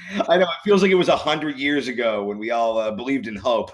I know, it feels like it was 100 years ago when we all believed in hope.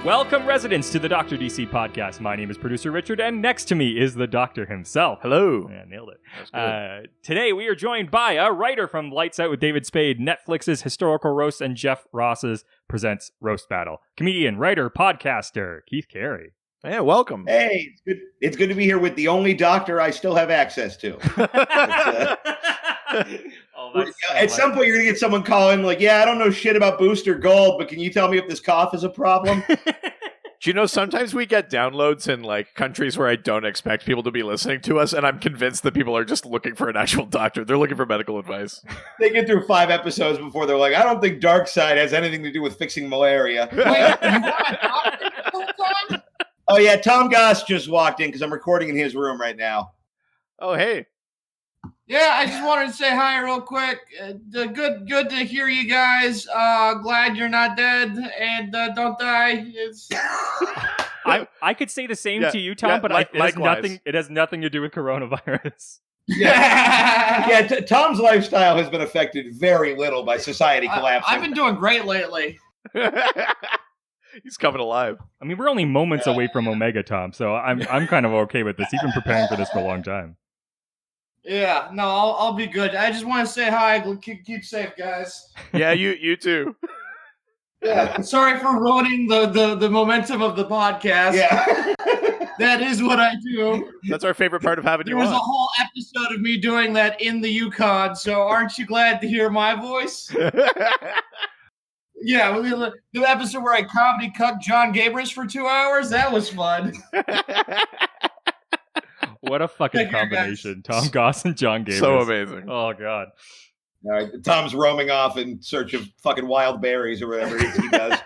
Welcome, residents, to the Dr. DC podcast. My name is producer Richard, and next to me is the doctor himself. Hello. Yeah, nailed it. Today, we are joined by a writer from Lights Out with David Spade, Netflix's Historical Roast, and Jeff Ross's Presents Roast Battle. Comedian, writer, podcaster, Keith Carey. Yeah, welcome. Hey, it's good to be here with the only doctor I still have access to. At some point, you're going to get someone calling like, yeah, I don't know shit about Booster Gold, but can you tell me if this cough is a problem? Do you know, sometimes we get downloads in like countries where I don't expect people to be listening to us, and I'm convinced that people are just looking for an actual doctor. They're looking for medical advice. They get through 5 episodes before they're like, I don't think Darkseid has anything to do with fixing malaria. Oh, yeah, Tom Goss just walked in because I'm recording in his room right now. Oh, hey. Yeah, I just wanted to say hi real quick. Good to hear you guys. Glad you're not dead and don't die. I could say the same to you, Tom, but it has nothing to do with coronavirus. Yeah, Tom's lifestyle has been affected very little by society collapsing. I've been doing great lately. He's coming alive. I mean, we're only moments away from Omega, Tom, so I'm kind of okay with this. He's been preparing for this for a long time. Yeah, no, I'll be good. I just want to say hi. Keep safe, guys. Yeah, you too. Yeah, sorry for ruining the momentum of the podcast. Yeah. That is what I do. That's our favorite part of having you on. There was a whole episode of me doing that in the Yukon, so aren't you glad to hear my voice? Yeah, the episode where I comedy cucked John Gabris for 2 hours, that was fun. What a fucking combination. Tom Goss and John Gabris. So amazing. Oh, God. All right, Tom's roaming off in search of fucking wild berries or whatever it is he does.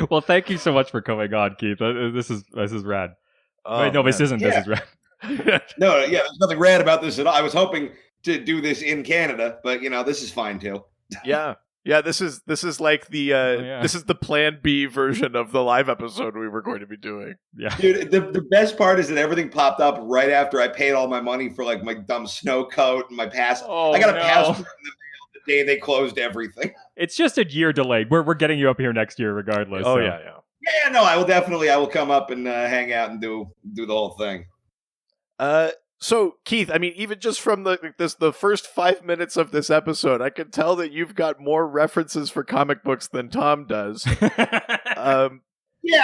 Well, thank you so much for coming on, Keith. This is rad. Oh, wait, no, this isn't. Yeah. This is rad. No, yeah, there's nothing rad about this at all. I was hoping to do this in Canada, but this is fine too. Yeah, this is like the this is the Plan B version of the live episode we were going to be doing. Yeah, dude, the best part is that everything popped up right after I paid all my money for like my dumb snow coat and my pass. Oh, I got a passport in the mail the day they closed everything. It's just a year delayed. We're getting you up here next year regardless. Oh so. yeah. Yeah, no, I will come up and hang out and do the whole thing. So, Keith, I mean, even just from the first 5 minutes of this episode, I can tell that you've got more references for comic books than Tom does. Yeah,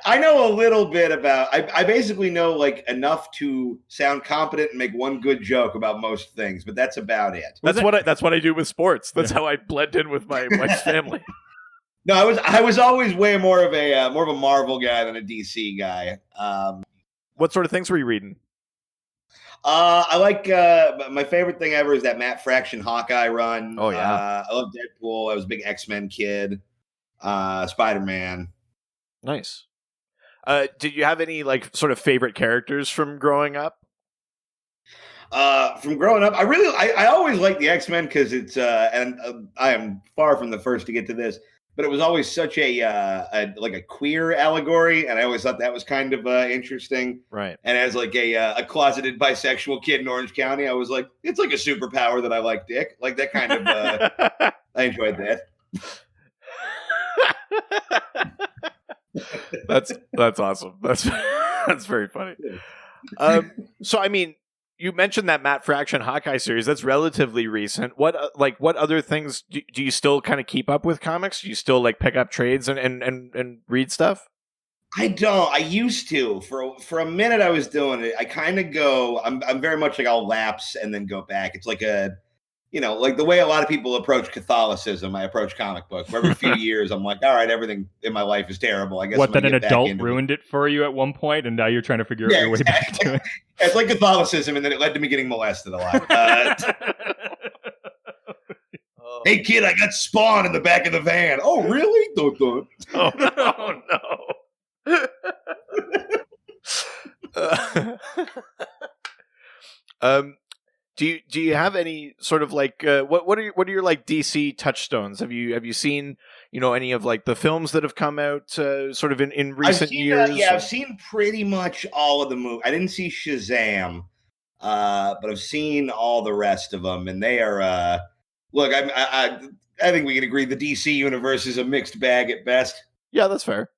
I know a little bit about. I basically know like enough to sound competent and make one good joke about most things, but that's about it. That's what I do with sports. That's how I blend in with my wife's family. No, I was always way more of a Marvel guy than a DC guy. What sort of things were you reading? I like my favorite thing ever is that Matt Fraction Hawkeye run. Oh yeah, I love Deadpool. I was a big X-Men kid. Spider-Man. Nice. Did you have any like sort of favorite characters from growing up? From growing up, I always liked the X-Men because it's and I am far from the first to get to this, but it was always such a queer allegory, and I always thought that was kind of interesting. Right. And as like a closeted bisexual kid in Orange County, I was like, it's like a superpower that I like dick. Like that kind of I enjoyed that. That's awesome. That's very funny. So I mean, you mentioned that Matt Fraction Hawkeye series. That's relatively recent. What other things do you still kind of keep up with comics? Do you still like pick up trades and read stuff? I don't. I used to. For a minute I was doing it. I kind of go, I'm very much like I'll lapse and then go back. It's like like the way a lot of people approach Catholicism, I approach comic books. For every few years, I'm like, all right, everything in my life is terrible. I guess. What, then an adult ruined it for you at one point, and now you're trying to figure out your way back to it? It's like Catholicism, and then it led to me getting molested a lot. Hey, kid, I got Spawn in the back of the van. Oh, really? Oh, no. Do you have any sort of like what are your like DC touchstones? Have you seen any of like the films that have come out sort of in recent years? I've seen pretty much all of the movies. I didn't see Shazam, but I've seen all the rest of them, and they are. Look, I think we can agree the DC universe is a mixed bag at best. Yeah, that's fair.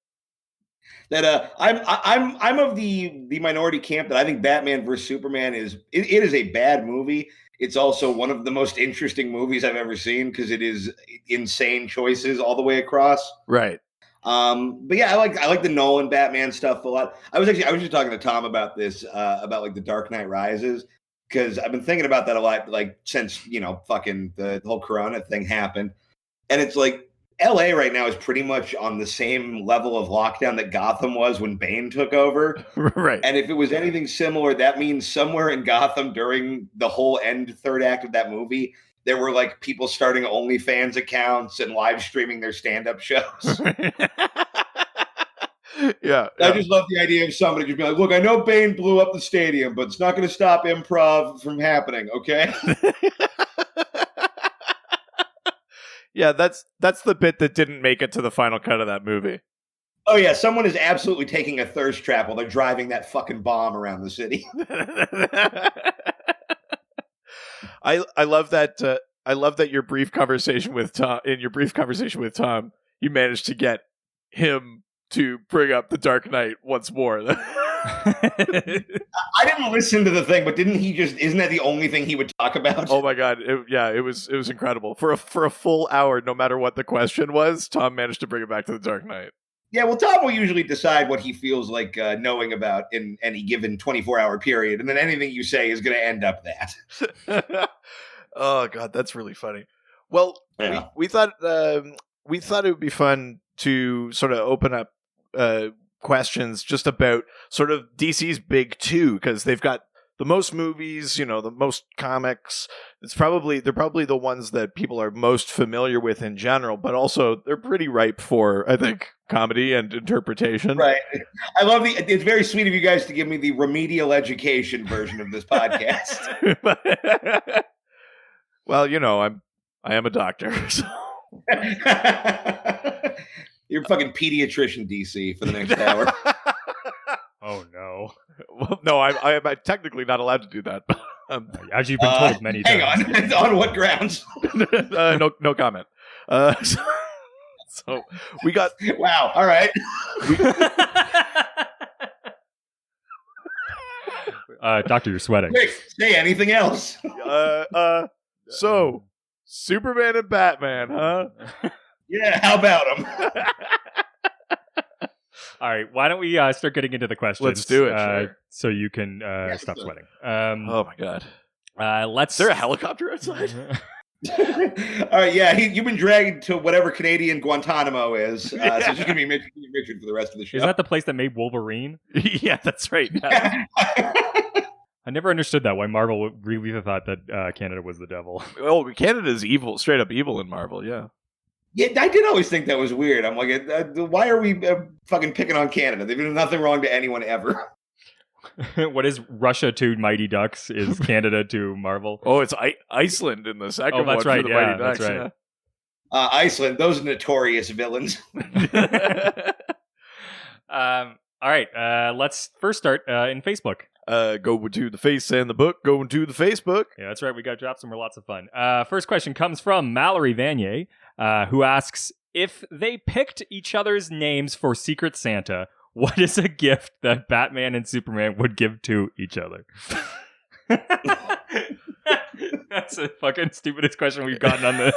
That I'm of the minority camp that I think Batman vs Superman is a bad movie. It's also one of the most interesting movies I've ever seen because it is insane choices all the way across. Right. But yeah, I like the Nolan Batman stuff a lot. I was just talking to Tom about this about like the Dark Knight Rises because I've been thinking about that a lot like since fucking the whole Corona thing happened, and it's like. LA right now is pretty much on the same level of lockdown that Gotham was when Bane took over. Right. And if it was anything similar, that means somewhere in Gotham during the whole third act of that movie, there were like people starting OnlyFans accounts and live streaming their stand-up shows. Yeah. I just love the idea of somebody just being like, look, I know Bane blew up the stadium, but it's not going to stop improv from happening, okay? Yeah, that's the bit that didn't make it to the final cut of that movie. Oh yeah, someone is absolutely taking a thirst trap while they're driving that fucking bomb around the city. I love that. I love that your brief conversation with Tom. In your brief conversation with Tom, you managed to get him to bring up the Dark Knight once more. I didn't listen to the thing, but isn't that the only thing he would talk about? Oh my god. It was incredible. For a full hour, no matter what the question was, Tom managed to bring it back to the Dark Knight. Yeah, well, Tom will usually decide what he feels like knowing about in any given 24-hour period, and then anything you say is going to end up that. Oh god, that's really funny. Well, yeah. we thought it would be fun to sort of open up questions just about sort of DC's big two, because they've got the most movies, the most comics. They're probably the ones that people are most familiar with in general, but also they're pretty ripe for, I think, comedy and interpretation. Right. I love it's very sweet of you guys to give me the remedial education version of this podcast. Well, I am a doctor, so. You're a fucking pediatrician, DC, for the next hour. Oh, no. Well, no, I'm technically not allowed to do that. As you've been told many times. Hang on. On what grounds? No comment. So we got... Wow, all right. Doctor, you're sweating. Quick, say anything else. So, Superman and Batman, huh? Yeah, how about them? All right, why don't we start getting into the questions? Let's do it. Sure. So you can stop sweating. Oh my god. Is there a helicopter outside? All right, yeah, you've been dragged to whatever Canadian Guantanamo is. So it's just going to be Richard for the rest of the show. Is that the place that made Wolverine? Yeah, that's right. Yeah. I never understood that, why Marvel really thought that Canada was the devil. Well, Canada's evil, straight up evil in Marvel, yeah. Yeah, I did always think that was weird. I'm like, why are we fucking picking on Canada? They've done nothing wrong to anyone ever. What is Russia to Mighty Ducks is Canada to Marvel? Oh, it's Iceland in the second one. That's right. For the Yeah, Mighty Ducks, that's right. Yeah. Iceland, those notorious villains. All right, let's first start in Facebook. Go to the face and the book. Go to the Facebook. Yeah, that's right. We got drops and we're lots of fun. First question comes from Mallory Vanier, who asks, if they picked each other's names for Secret Santa, what is a gift that Batman and Superman would give to each other? That's the fucking stupidest question we've gotten on this.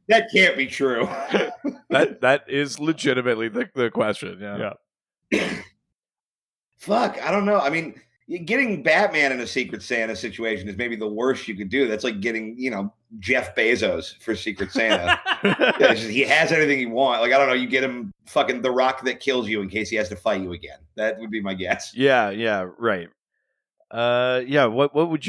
that can't be true. That is legitimately the question. Yeah. Fuck, I don't know. I mean, getting Batman in a Secret Santa situation is maybe the worst you could do. That's like getting, Jeff Bezos for Secret Santa. He has everything you want. Like, I don't know, you get him fucking the rock that kills you in case he has to fight you again. That would be my guess. Yeah, right. What would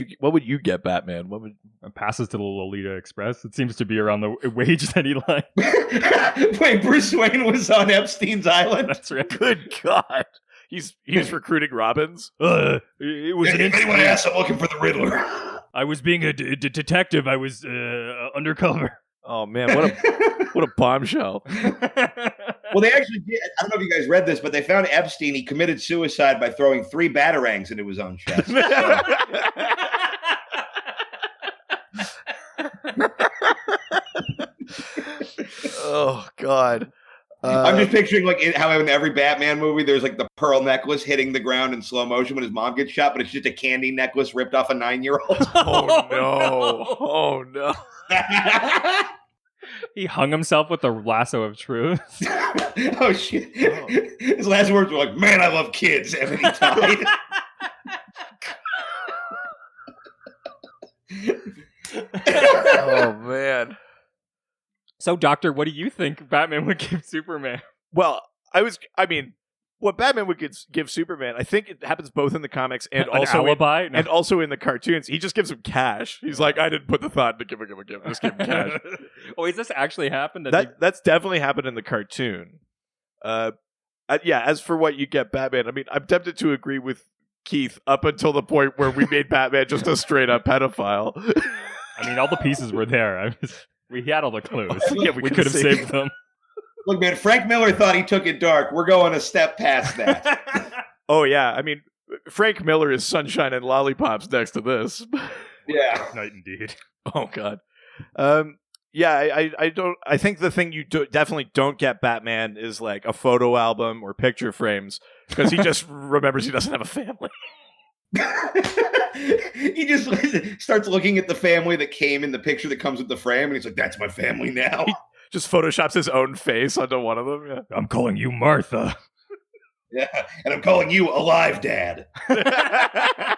you get Batman? What would passes to the Lolita Express? It seems to be around the wage that he liked. Wait, Bruce Wayne was on Epstein's island? That's right. Good God. He's recruiting Robins. It was If anyone asks, I'm looking for the Riddler. I was being a detective. I was undercover. Oh man, what a bombshell. Well, they actually did. I don't know if you guys read this, but they found Epstein. He committed suicide by throwing 3 batarangs into his own chest. Oh God. I'm just picturing like how in every Batman movie there's like the pearl necklace hitting the ground in slow motion when his mom gets shot, but it's just a candy necklace ripped off a 9-year-old. Oh no. Oh no. He hung himself with the lasso of truth. Oh shit. Oh. His last words were like, "Man, I love kids," and then he died. Oh man. So, Doctor, what do you think Batman would give Superman? Well, what Batman would give Superman, I think it happens both in the comics and also in the cartoons. He just gives him cash. He's like, I didn't put the thought to give. Just give him cash. Oh, has this actually happened? That's definitely happened in the cartoon. As for what you get Batman, I mean, I'm tempted to agree with Keith up until the point where we made Batman just a straight up pedophile. I mean, all the pieces were there. We had all the clues. Yeah, we could have saved them. Look, man, Frank Miller thought he took it dark. We're going a step past that. Oh, yeah. I mean, Frank Miller is sunshine and lollipops next to this. Yeah. Night indeed. Oh, God. I think the thing you definitely don't get Batman is like a photo album or picture frames because he just remembers he doesn't have a family. He just starts looking at the family that came in the picture that comes with the frame, and he's like, "That's my family now." He just photoshops his own face onto one of them. Yeah. I'm calling you Martha. Yeah, and I'm calling you alive, Dad. I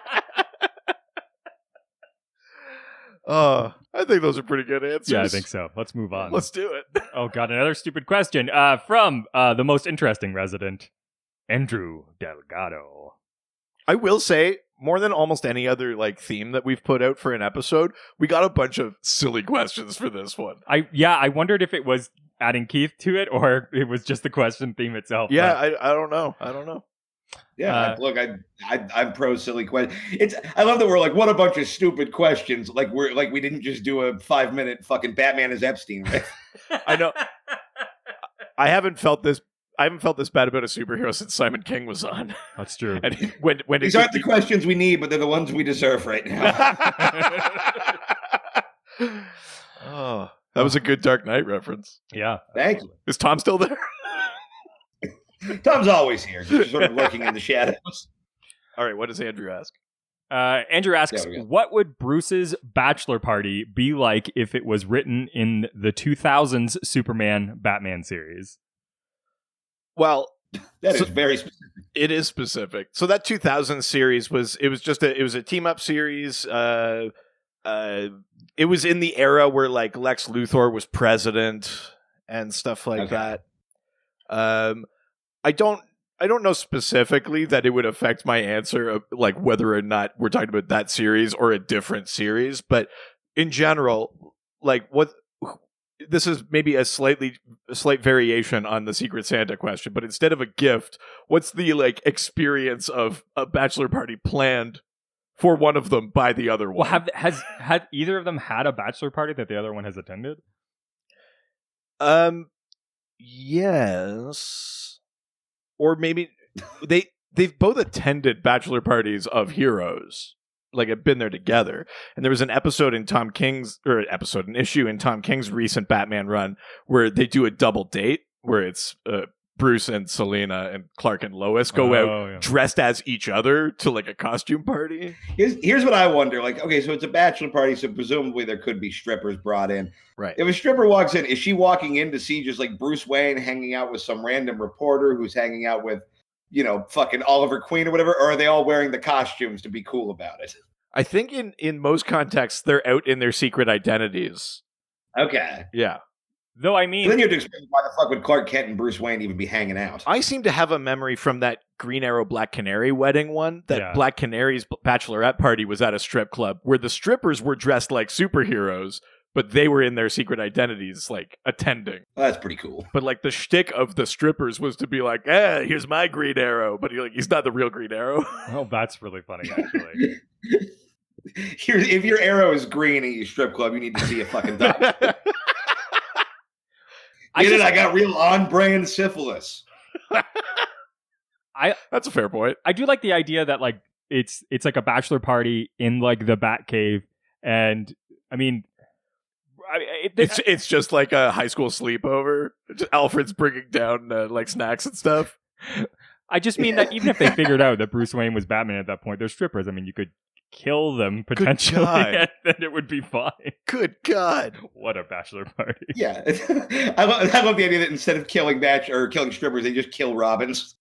think those are pretty good answers. Yeah, I think so. Let's move on. Let's do it. Oh, God, another stupid question from the most interesting resident, Andrew Delgado. I will say, more than almost any other like theme that we've put out for an episode, we got a bunch of silly questions for this one. I wondered if it was adding Keith to it or it was just the question theme itself. Yeah, I don't know. Yeah, look, I'm pro silly question. I love that we're like, what a bunch of stupid questions. Like we didn't just do a 5-minute fucking Batman as Epstein. Right? I know. I haven't felt this bad about a superhero since Simon King was on. That's true. And when these aren't the questions we need, but they're the ones we deserve right now. Oh, that was a good Dark Knight reference. Yeah. Thank you. Is Tom still there? Tom's always here, just sort of lurking in the shadows. All right, what does Andrew ask? Andrew asks, what would Bruce's bachelor party be like if it was written in the 2000s Superman Batman series? Well, that is very specific. It is specific. So that 2000 series was a team up series. It was in the era where like Lex Luthor was president and stuff like that. I don't know specifically that it would affect my answer of like whether or not we're talking about that series or a different series, but in general, like this is maybe a slight variation on the Secret Santa question, but instead of a gift, what's the like experience of a bachelor party planned for one of them by the other one? Well, had either of them had a bachelor party that the other one has attended? Yes. Or maybe they've both attended bachelor parties of heroes. Like have been there together. And there was an issue in Tom King's recent Batman run where they do a double date where it's Bruce and Selena and Clark and Lois go out dressed as each other to like a costume party. Here's what I wonder. Like, okay, so it's a bachelor party, so presumably there could be strippers brought in. Right. If a stripper walks in, is she walking in to see just like Bruce Wayne hanging out with some random reporter who's hanging out with, fucking Oliver Queen or whatever, or are they all wearing the costumes to be cool about it? I think in most contexts, they're out in their secret identities. Okay. Yeah. Though, I mean... But then you have to explain why the fuck would Clark Kent and Bruce Wayne even be hanging out? I seem to have a memory from that Green Arrow Black Canary wedding one, that Black Canary's bachelorette party was at a strip club, where the strippers were dressed like superheroes, but they were in their secret identities, like attending. Well, that's pretty cool. But like the shtick of the strippers was to be like, here's my Green Arrow, but he's not the real Green Arrow. Oh, that's really funny, actually. If your arrow is green at your strip club, you need to see a fucking doctor. I got real on-brand syphilis. That's a fair point. I do like the idea that like it's like a bachelor party in like the Batcave, and I mean, it's just like a high school sleepover. Alfred's bringing down like snacks and stuff. I just mean that even if they figured out that Bruce Wayne was Batman at that point, they're strippers. I mean, you could kill them potentially, and then it would be fine. Good God! What a bachelor party! Yeah, I love the idea that instead of killing killing strippers, they just kill Robins.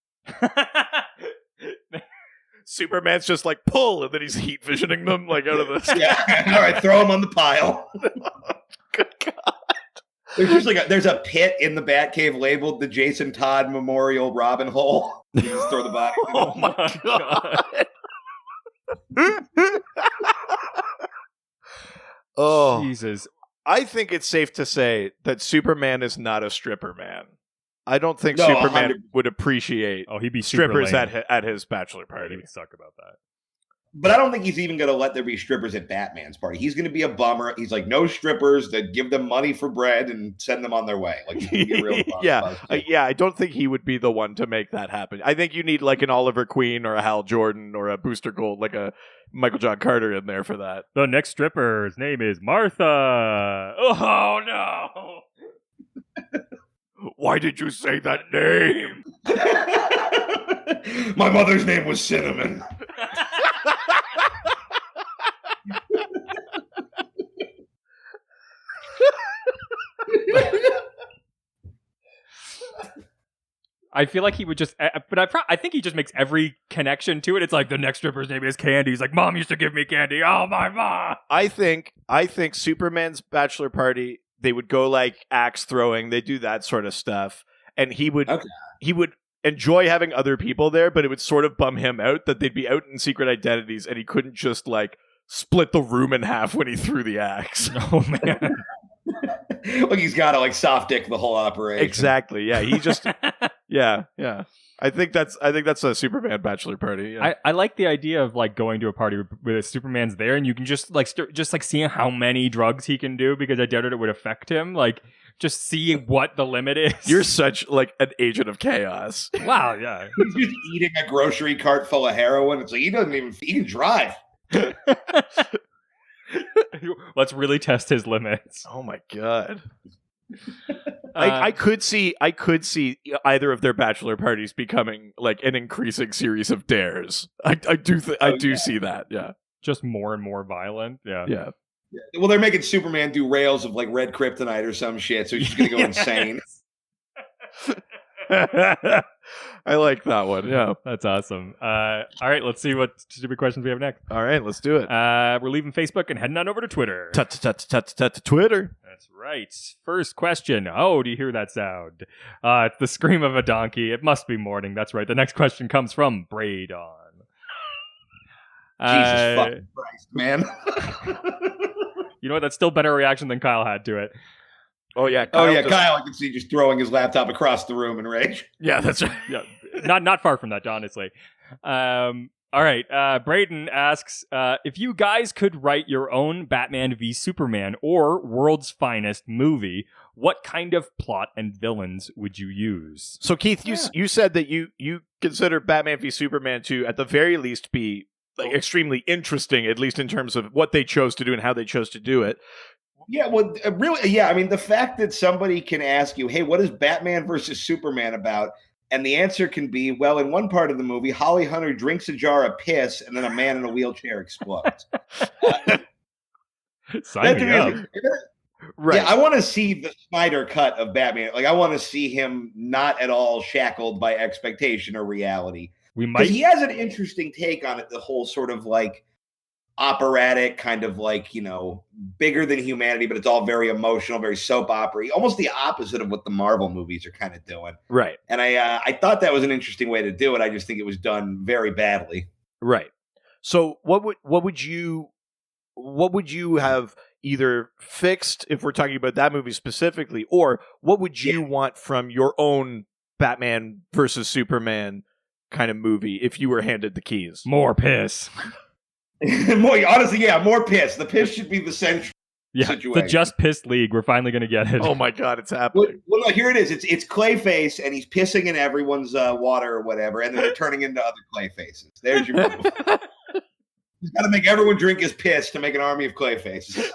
Superman's just like pull, and then he's heat visioning them like out of the. Yeah, all right, throw them on the pile. Good God! There's just there's a pit in the Batcave labeled the Jason Todd Memorial Robin Hole. You just throw the body. Oh my God! Oh Jesus! I think it's safe to say that Superman is not a stripper man. I don't think Superman 100%. would appreciate he'd be strippers super lame. at his bachelor party. He would suck about that. But I don't think he's even going to let there be strippers at Batman's party. He's going to be a bummer. He's like, no strippers, that give them money for bread and send them on their way. Like, he's gonna be a real bummer. Yeah, I don't think he would be the one to make that happen. I think you need like an Oliver Queen or a Hal Jordan or a Booster Gold, like a Michael John Carter in there for that. The next stripper's name is Martha. Oh, no. Why did you say that name? My mother's name was Cinnamon. I feel like he would just, but I think he just makes every connection to it. It's like the next stripper's name is Candy. He's like, Mom used to give me candy. Oh, my mom. I think Superman's bachelor party, they would go like axe throwing. They do that sort of stuff, and he would enjoy having other people there, but it would sort of bum him out that they'd be out in secret identities, and he couldn't just like split the room in half when he threw the axe. Oh man. Like he's got to like soft dick the whole operation. Exactly. Yeah. He just. Yeah. I think that's a Superman bachelor party. Yeah. I like the idea of like going to a party where Superman's there, and you can just like seeing how many drugs he can do, because I doubted it would affect him. Like just see what the limit is. You're such like an agent of chaos. Wow. Yeah. He's just eating a grocery cart full of heroin. It's like he can drive. Let's really test his limits. Oh my God. I could see either of their bachelor parties becoming like an increasing series of dares. I do see that. Yeah. Just more and more violent. Yeah. Yeah. Well, they're making Superman do rails of like red kryptonite or some shit, so he's just gonna go insane. I like that one. Yeah, that's awesome. All right, let's see what stupid questions we have next. All right, let's do it. We're leaving Facebook and heading on over to Twitter. Twitter. That's right. First question. Oh, do you hear that sound? It's the scream of a donkey. It must be morning. That's right. The next question comes from Braydon. Jesus fucking Christ, man. You know what? That's still better reaction than Kyle had to it. Oh yeah, Kyle, I can see just throwing his laptop across the room in rage. Yeah, that's right. Yeah, not far from that, honestly. All right, Braden asks, if you guys could write your own Batman v Superman or World's Finest movie, what kind of plot and villains would you use? So Keith, you said that you consider Batman v Superman to, at the very least, be like extremely interesting, at least in terms of what they chose to do and how they chose to do it. Yeah, well, really, yeah. I mean, the fact that somebody can ask you, hey, what is Batman versus Superman about? And the answer can be, well, in one part of the movie, Holly Hunter drinks a jar of piss and then a man in a wheelchair explodes. Sign me up. Right. Yeah, I want to see the Snyder cut of Batman. Like, I want to see him not at all shackled by expectation or reality. Because he has an interesting take on it, the whole sort of like operatic kind of like, you know, bigger than humanity, but it's all very emotional, very soap opera, almost the opposite of what the Marvel movies are kind of doing. Right. And I thought that was an interesting way to do it. I just think it was done very badly. Right. So what would you have either fixed, if we're talking about that movie specifically, or what would you want from your own Batman versus Superman kind of movie if you were handed the keys? More piss. More piss. The piss should be the central situation. The Just Piss League. We're finally going to get it. Oh my God, it's happening. Well, no, here it is. It's Clayface, and he's pissing in everyone's water or whatever, and then they're turning into other Clayfaces. There's your move. He's got to make everyone drink his piss to make an army of Clayfaces.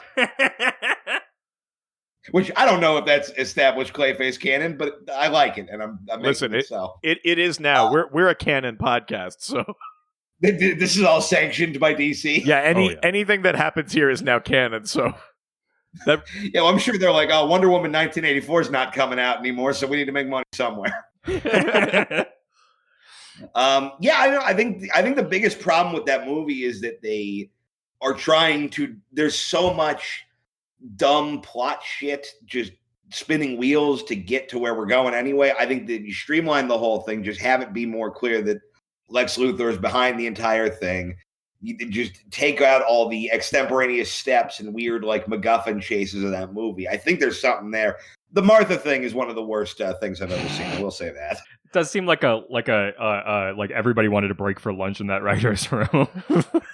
Which I don't know if that's established Clayface canon, but I like it, and I'm Listen, making it so. It is now. We're a canon podcast, so this is all sanctioned by DC. Yeah, anything that happens here is now canon. So well, I'm sure they're like, oh, Wonder Woman 1984 is not coming out anymore, so we need to make money somewhere. I think the biggest problem with that movie is that they are trying to. There's so much dumb plot shit, just spinning wheels to get to where we're going. Anyway, I think that you streamline the whole thing, just have it be more clear that Lex Luthor is behind the entire thing. You just take out all the extemporaneous steps and weird like MacGuffin chases of that movie. I think there's something there. The Martha thing is one of the worst things I've ever seen. I will say that. It does seem like everybody wanted to break for lunch in that writer's room.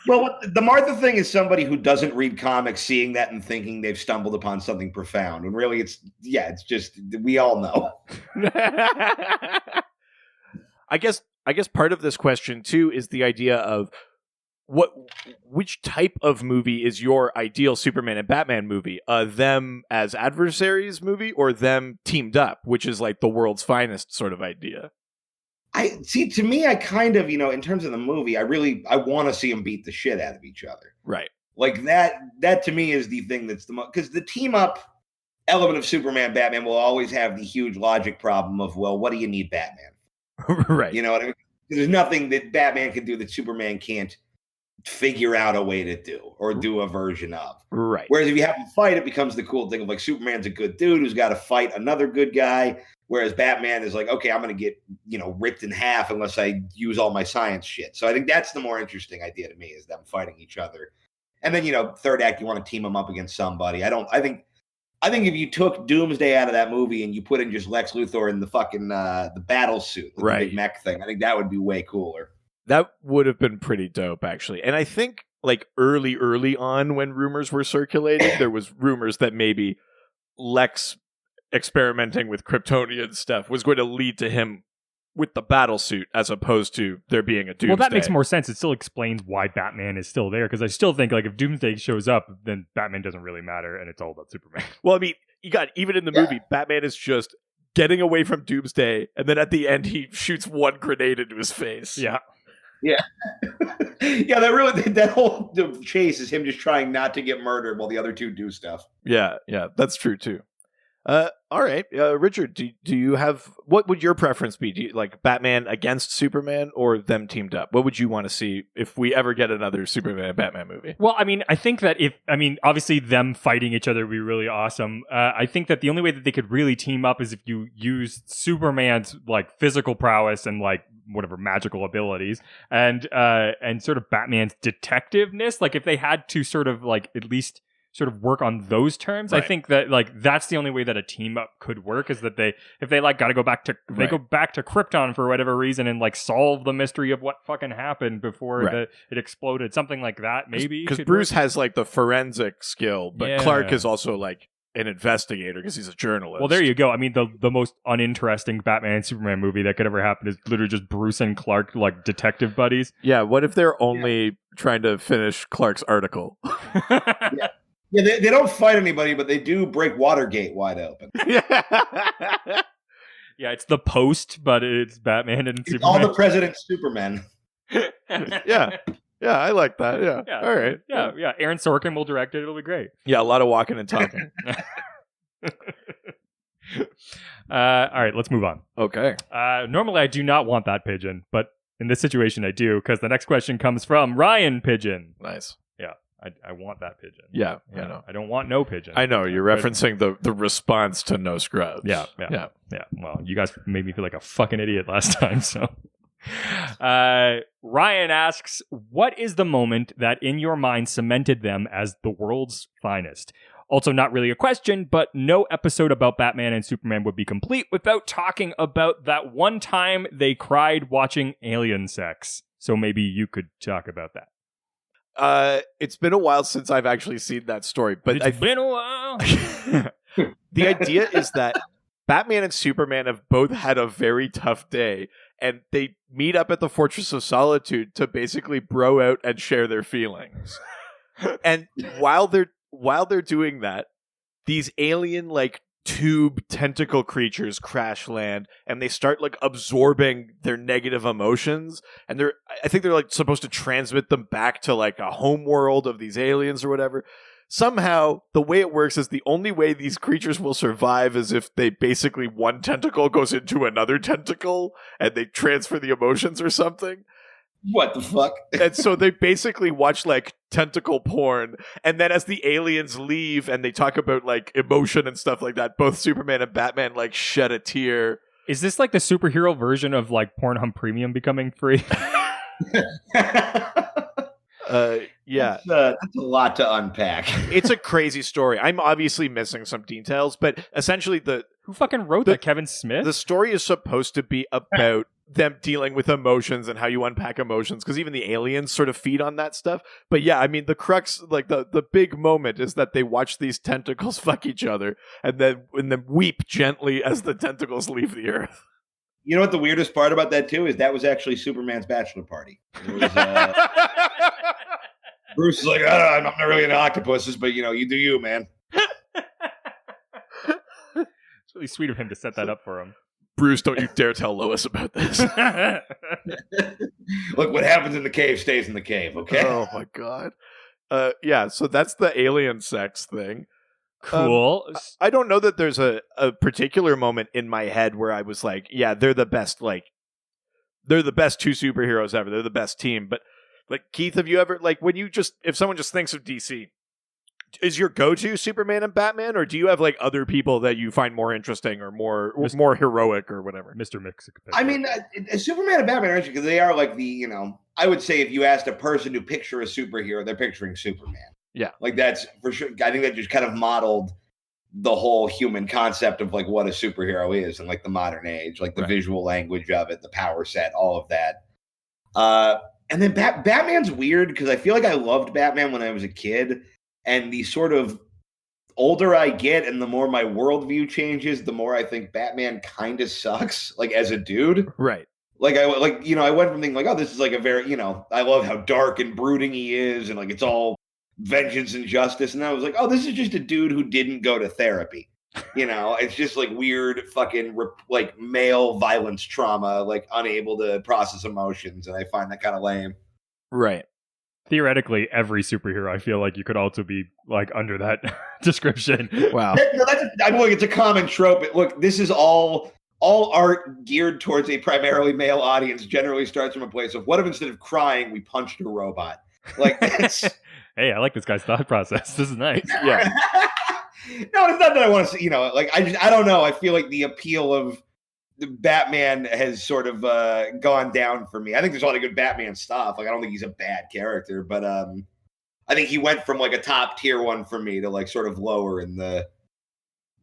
Well, the Martha thing is somebody who doesn't read comics seeing that and thinking they've stumbled upon something profound. And really, it's just we all know. I guess part of this question too is the idea of which type of movie is your ideal Superman and Batman movie? Them as adversaries movie or them teamed up, which is like the world's finest sort of idea? To me, I kind of, in terms of the movie, I want to see them beat the shit out of each other. Right. Like that to me is the thing that's the most, because the team up element of Superman, Batman will always have the huge logic problem of, well, what do you need Batman? Right. You know what I mean? There's nothing that Batman can do that Superman can't figure out a way to do or do a version of. Right. Whereas if you have them fight, it becomes the cool thing of like Superman's a good dude who's got to fight another good guy. Whereas Batman is like, okay, I'm going to get, ripped in half unless I use all my science shit. So I think that's the more interesting idea to me is them fighting each other. And then, third act, you want to team them up against somebody. I think if you took Doomsday out of that movie and you put in just Lex Luthor in the fucking the battle suit, the big mech thing, I think that would be way cooler. That would have been pretty dope, actually. And I think, like, early on when rumors were circulating, there was rumors that maybe Lex experimenting with Kryptonian stuff was going to lead to him with the battle suit as opposed to there being a Doomsday. Well, that makes more sense. It still explains why Batman is still there, because I still think, like, if Doomsday shows up, then Batman doesn't really matter, and it's all about Superman. Well, I mean, even in the movie, Batman is just getting away from Doomsday, and then at the end, he shoots one grenade into his face. Yeah. Yeah. That whole chase is him just trying not to get murdered while the other two do stuff. Yeah, that's true too. All right, Richard, do you have, what would your preference be? Do you like Batman against Superman or them teamed up? What would you want to see if we ever get another Superman and Batman movie? Well, I mean, I think that obviously them fighting each other would be really awesome. I think that the only way that they could really team up is if you use Superman's like physical prowess and like whatever magical abilities and sort of Batman's detectiveness. Like if they had to sort of like at least sort of work on those terms, right. I think that like that's the only way that a team up could work is that if they like got to go back to they go back to Krypton for whatever reason and like solve the mystery of what fucking happened before it exploded, something like that maybe, because Bruce has like the forensic skill, but Clark is also like an investigator because he's a journalist. Well, there you go. I mean, the most uninteresting Batman and Superman movie that could ever happen is literally just Bruce and Clark like detective buddies. Yeah, what if they're only trying to finish Clark's article? Yeah, they don't fight anybody, but they do break Watergate wide open. Yeah, it's the Post, but it's Batman and Superman. All the President's Supermen. Yeah, I like that. Yeah. All right. Yeah. Aaron Sorkin will direct it. It'll be great. Yeah, a lot of walking and talking. All right, let's move on. Okay. Normally, I do not want that pigeon, but in this situation, I do, because the next question comes from Ryan Pigeon. Nice. Yeah. I want that pigeon. Yeah, I know. I don't want no pigeon. I know, you're referencing the response to No Scrubs. Yeah. Well, you guys made me feel like a fucking idiot last time, so. Ryan asks, what is the moment that in your mind cemented them as the world's finest? Also, not really a question, but no episode about Batman and Superman would be complete without talking about that one time they cried watching alien sex. So maybe you could talk about that. It's been a while since I've actually seen that story, but It's been a while. The idea is that Batman and Superman have both had a very tough day, and they meet up at the Fortress of Solitude to basically bro out and share their feelings. And while they're doing that, these alien like tube tentacle creatures crash land, and they start like absorbing their negative emotions, and I think they're like supposed to transmit them back to like a home world of these aliens or whatever. Somehow, the way it works is the only way these creatures will survive is if they basically one tentacle goes into another tentacle and they transfer the emotions or something. What the fuck? And so they basically watch like tentacle porn, and then as the aliens leave and they talk about like emotion and stuff like that, both Superman and Batman like shed a tear. Is this like the superhero version of like Pornhub Premium becoming free? Yeah. That's a lot to unpack. It's a crazy story. I'm obviously missing some details, but essentially Who fucking wrote that? Kevin Smith? the story is supposed to be about them dealing with emotions and how you unpack emotions, because even the aliens sort of feed on that stuff. But yeah, I mean, the crux, like the big moment is that they watch these tentacles fuck each other and then weep gently as the tentacles leave the earth. You know what the weirdest part about that too is that was actually Superman's bachelor party. It was, Bruce is like, I'm not really into octopuses, but you do you, man. It's really sweet of him to set that up for him. Bruce, don't you dare tell Lois about this. Look, what happens in the cave stays in the cave, okay? Oh my god. Yeah, so that's the alien sex thing. Cool. I don't know that there's a particular moment in my head where I was like, yeah, they're the best two superheroes ever. They're the best team. But like, Keith, have you ever, like, if someone just thinks of DC, is your go-to Superman and Batman, or do you have like other people that you find more interesting or more heroic or whatever? Mr. Mexican. I mean, Superman and Batman, because they are like I would say if you asked a person to picture a superhero, they're picturing Superman. Yeah. Like that's for sure. I think that just kind of modeled the whole human concept of like what a superhero is in like the modern age, like the visual language of it, the power set, all of that. And then Batman's weird because I feel like I loved Batman when I was a kid. And the sort of older I get and the more my worldview changes, the more I think Batman kind of sucks, like as a dude. Right. Like I went from thinking like, oh, this is like a very, I love how dark and brooding he is. And like, it's all vengeance and justice. And I was like, oh, this is just a dude who didn't go to therapy. It's just like weird fucking like male violence trauma, like unable to process emotions. And I find that kind of lame. Right. Theoretically, every superhero, I feel like you could also be like under that description. Wow. It's a common trope. Look, this is all art geared towards a primarily male audience generally starts from a place of what if instead of crying, we punched a robot? Like that's Hey, I like this guy's thought process. This is nice. Yeah. No, it's not that I want to see, like I don't know. I feel like the appeal of the Batman has sort of gone down for me. I think there's a lot of good Batman stuff. Like I don't think he's a bad character, but I think he went from like a top tier one for me to like sort of lower in the.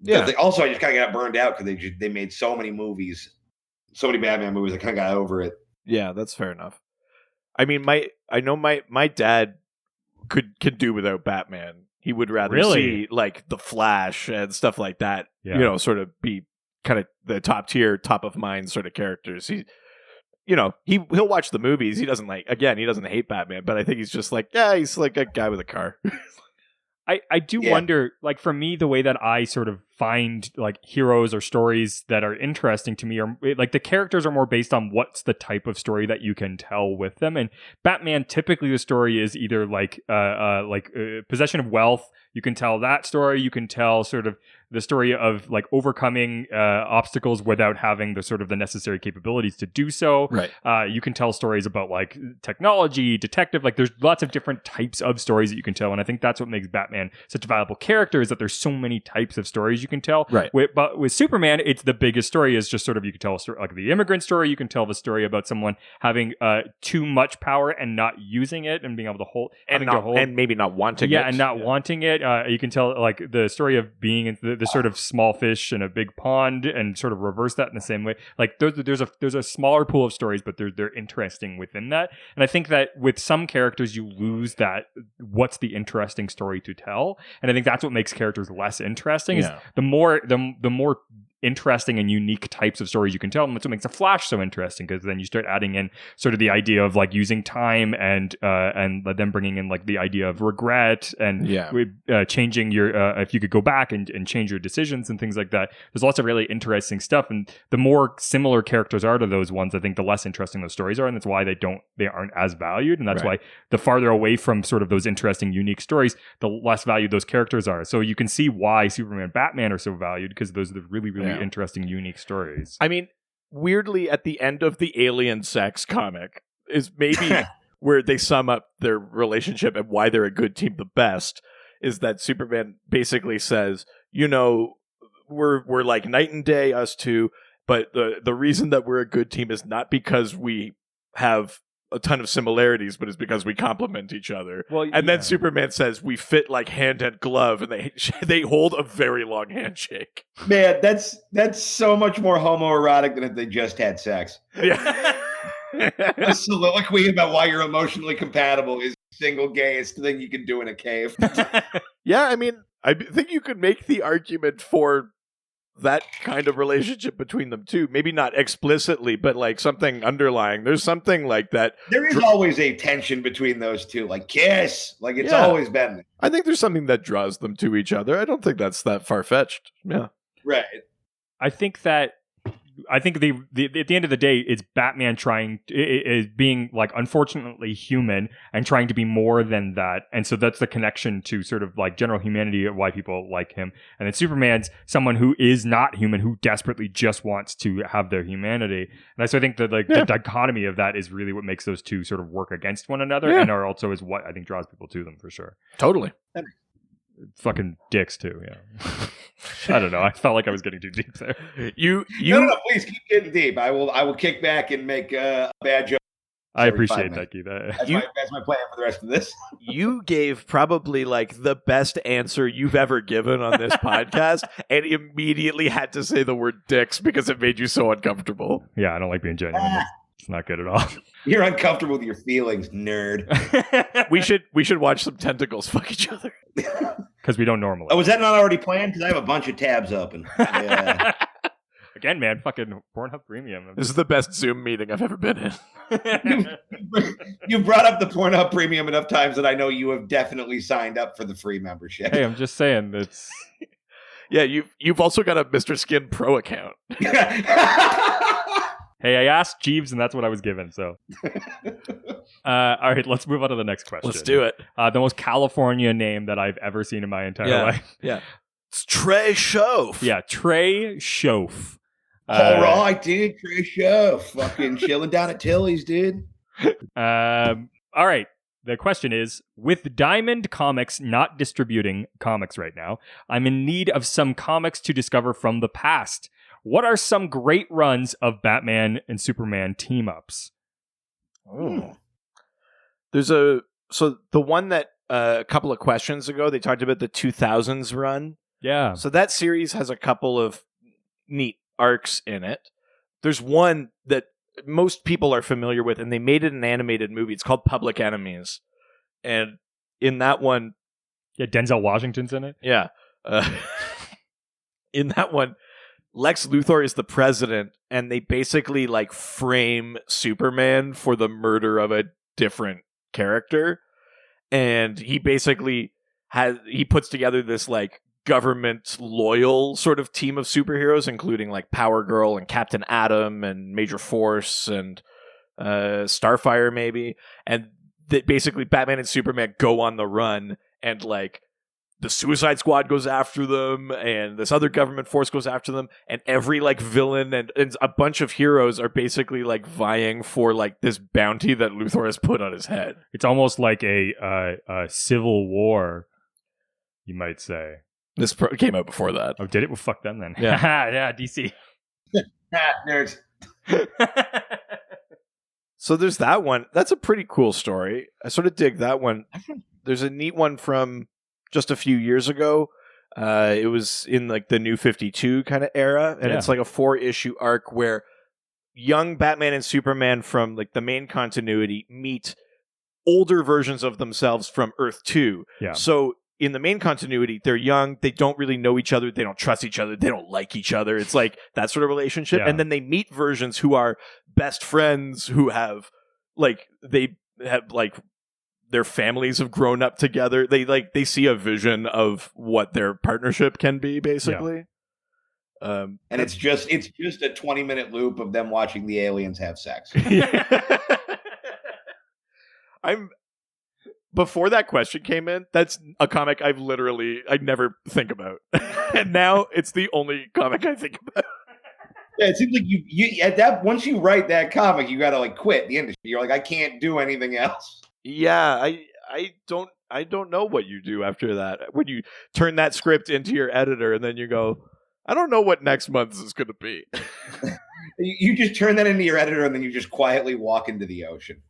Yeah. Also, I just kind of got burned out because they made so many movies, so many Batman movies. I kind of got over it. Yeah, that's fair enough. I mean, I know my dad could do without Batman. He would rather see like the Flash and stuff like that. Yeah. Sort of be kind of the top tier, top of mind sort of characters. He'll watch the movies. He doesn't hate Batman, but I think he's just like, yeah, he's like a guy with a car. I do wonder, like for me, the way that I sort of find like heroes or stories that are interesting to me are like the characters are more based on what's the type of story that you can tell with them. And Batman, typically the story is either like possession of wealth. You can tell that story. You can tell sort of the story of like overcoming obstacles without having the sort of the necessary capabilities to do so. Right. You can tell stories about like technology, detective, like there's lots of different types of stories that you can tell. And I think that's what makes Batman such a valuable character, is that there's so many types of stories you can tell. Right. But with Superman, it's the biggest story is just sort of, you can tell a story like the immigrant story. You can tell the story about someone having too much power and not using it and being able to hold, and maybe not wanting it. Yeah, and not wanting it. You can tell like the story of being in the sort of small fish in a big pond, and sort of reverse that in the same way. Like there's a smaller pool of stories, but they're interesting within that. And I think that with some characters, you lose that what's the interesting story to tell. And I think that's what makes characters less interesting. Is the more interesting and unique types of stories you can tell, and that's what makes the Flash so interesting, because then you start adding in sort of the idea of like using time and then bringing in like the idea of regret and changing your if you could go back and change your decisions and things like that. There's lots of really interesting stuff, and the more similar characters are to those ones, I think the less interesting those stories are, and that's why they aren't as valued, and that's why the farther away from sort of those interesting unique stories, the less valued those characters are. So you can see why Superman, Batman are so valued, because those are the really interesting, unique stories. I mean, weirdly, at the end of the alien sex comic is maybe where they sum up their relationship and why they're a good team the best, is that Superman basically says, you know, we're like night and day, us two, but the reason that we're a good team is not because we have a ton of similarities, but it's because we complement each other. Well, and then Superman says we fit like hand and glove, and they hold a very long handshake. Man, that's so much more homoerotic than if they just had sex. Yeah. A soliloquy about why you're emotionally compatible is the single gayest thing you can do in a cave. Yeah, I mean, I think you could make the argument for that kind of relationship between them too. Maybe not explicitly, but like something underlying. There's something like that. There is always a tension between those two, like kiss. Like it's always been there. I think there's something that draws them to each other. I don't think that's that far-fetched. Yeah. Right. I think at the end of the day, it's Batman is being like unfortunately human and trying to be more than that, and so that's the connection to sort of like general humanity of why people like him. And then Superman's someone who is not human, who desperately just wants to have their humanity. And so I think that like the dichotomy of that is really what makes those two sort of work against one another, and are also is what I think draws people to them for sure. Totally. Fucking dicks too, yeah. I don't know. I felt like I was getting too deep there. No, please keep getting deep. I will kick back and make a bad joke. I appreciate that, Keith. That's my plan for the rest of this. You gave probably like the best answer you've ever given on this podcast, and immediately had to say the word dicks because it made you so uncomfortable. Yeah, I don't like being genuine. It's not good at all. You're uncomfortable with your feelings, nerd. We should watch some tentacles fuck each other. Because we don't normally. Oh, was that not already planned? Because I have a bunch of tabs open. Yeah. Again, man, fucking Pornhub Premium. This is the best Zoom meeting I've ever been in. You've brought up the Pornhub Premium enough times that I know you have definitely signed up for the free membership. Hey, I'm just saying it's. Yeah, you've also got a Mr. Skin Pro account. Hey, I asked Jeeves, and that's what I was given. So, all right, let's move on to the next question. Let's do it. The most California name that I've ever seen in my entire life. Yeah, it's Trey Shoaf. Yeah, Trey Shoaf. All right, dude, Trey Shoaf, fucking chilling down at Tilly's, dude. All right. The question is, with Diamond Comics not distributing comics right now, I'm in need of some comics to discover from the past. What are some great runs of Batman and Superman team-ups? There's the one that a couple of questions ago, they talked about the 2000s run. Yeah. So that series has a couple of neat arcs in it. There's one that most people are familiar with, and they made it an animated movie. It's called Public Enemies. And in that one... Yeah, Denzel Washington's in it? Yeah. In that one, Lex Luthor is the president, and they basically like frame Superman for the murder of a different character. And he basically puts together this like government loyal sort of team of superheroes, including like Power Girl and Captain Atom and Major Force and Starfire maybe. And that basically Batman and Superman go on the run, and like the Suicide Squad goes after them, and this other government force goes after them, and every like villain and a bunch of heroes are basically like vying for like this bounty that Luthor has put on his head. It's almost like a civil war, you might say. This came out before that. Oh, did it? Well, fuck them then. Yeah. Yeah, DC. Nerds. So there's that one. That's a pretty cool story. I sort of dig that one. There's a neat one from just a few years ago. It was in like the New 52 kind of era, and it's like a 4-issue arc where young Batman and Superman from like the main continuity meet older versions of themselves from Earth 2. Yeah. So in the main continuity, they're young, they don't really know each other, they don't trust each other, they don't like each other. It's like that sort of relationship. Yeah. And then they meet versions who are best friends, who have like their families have grown up together. They see a vision of what their partnership can be, basically. Yeah. And it's just a 20-minute loop of them watching the aliens have sex. Before that question came in, that's a comic I never think about. And now it's the only comic I think about. Yeah, it seems like you at that once you write that comic, you gotta like quit the industry. You're like, I can't do anything else. Yeah, I don't know what you do after that. When you turn that script into your editor and then you go, I don't know what next month is going to be. You just turn that into your editor and then you just quietly walk into the ocean.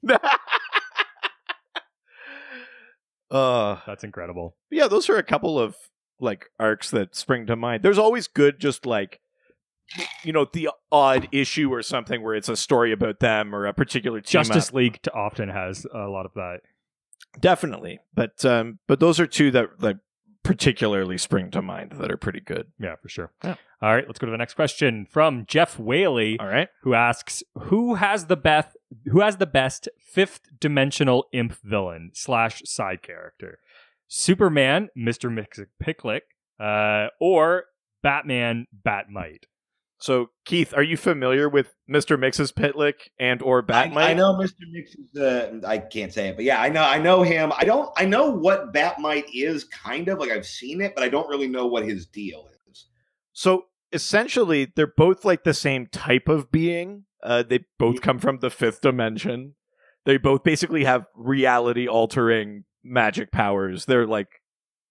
That's incredible. Yeah, those are a couple of like arcs that spring to mind. There's always good, just like, you know, the odd issue or something where it's a story about them or a particular team. Justice League often has a lot of that. Definitely, but those are two that like particularly spring to mind that are pretty good. Yeah, for sure. Yeah. All right, let's go to the next question from Jeff Whaley. All right, who asks, who has the best fifth dimensional imp villain / side character? Superman, Mr. Mxyzptlk, or Batman, Batmite? So, Keith, are you familiar with Mr. Mxyzptlk and or Batmite? I know Mr. Mix is I can't say it, but yeah, I know him. I know what Batmite is, kind of like I've seen it, but I don't really know what his deal is. So essentially, they're both like the same type of being. They both come from the fifth dimension. They both basically have reality altering magic powers. They're like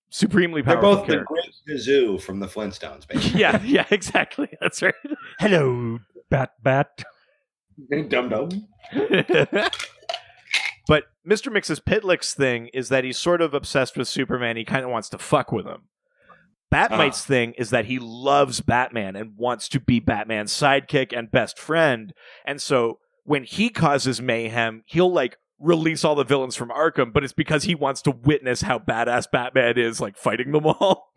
supremely powerful. They're both characters. the Great Gazoo from the Flintstones, basically. Yeah, exactly. That's right. Hello, Bat. Dum dum. But Mr. Mxyzptlk's thing is that he's sort of obsessed with Superman. He kind of wants to fuck with him. Batmite's thing is that he loves Batman and wants to be Batman's sidekick and best friend. And so when he causes mayhem, he'll like release all the villains from Arkham, but it's because he wants to witness how badass Batman is, like fighting them all.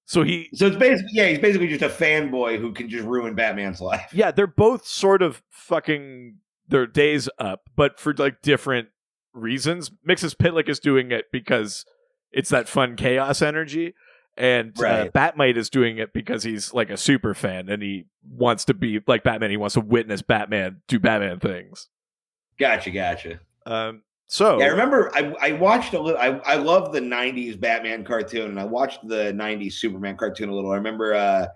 So it's basically, he's basically just a fanboy who can just ruin Batman's life. Yeah, they're both sort of fucking their days up, but for like different reasons. Mxyzptlk is doing it because it's that fun chaos energy, and Batmite is doing it because he's like a super fan and he wants to be like Batman. He wants to witness Batman do Batman things. Gotcha. So yeah, I remember I watched a little. I love the '90s Batman cartoon, and I watched the '90s Superman cartoon a little. I remember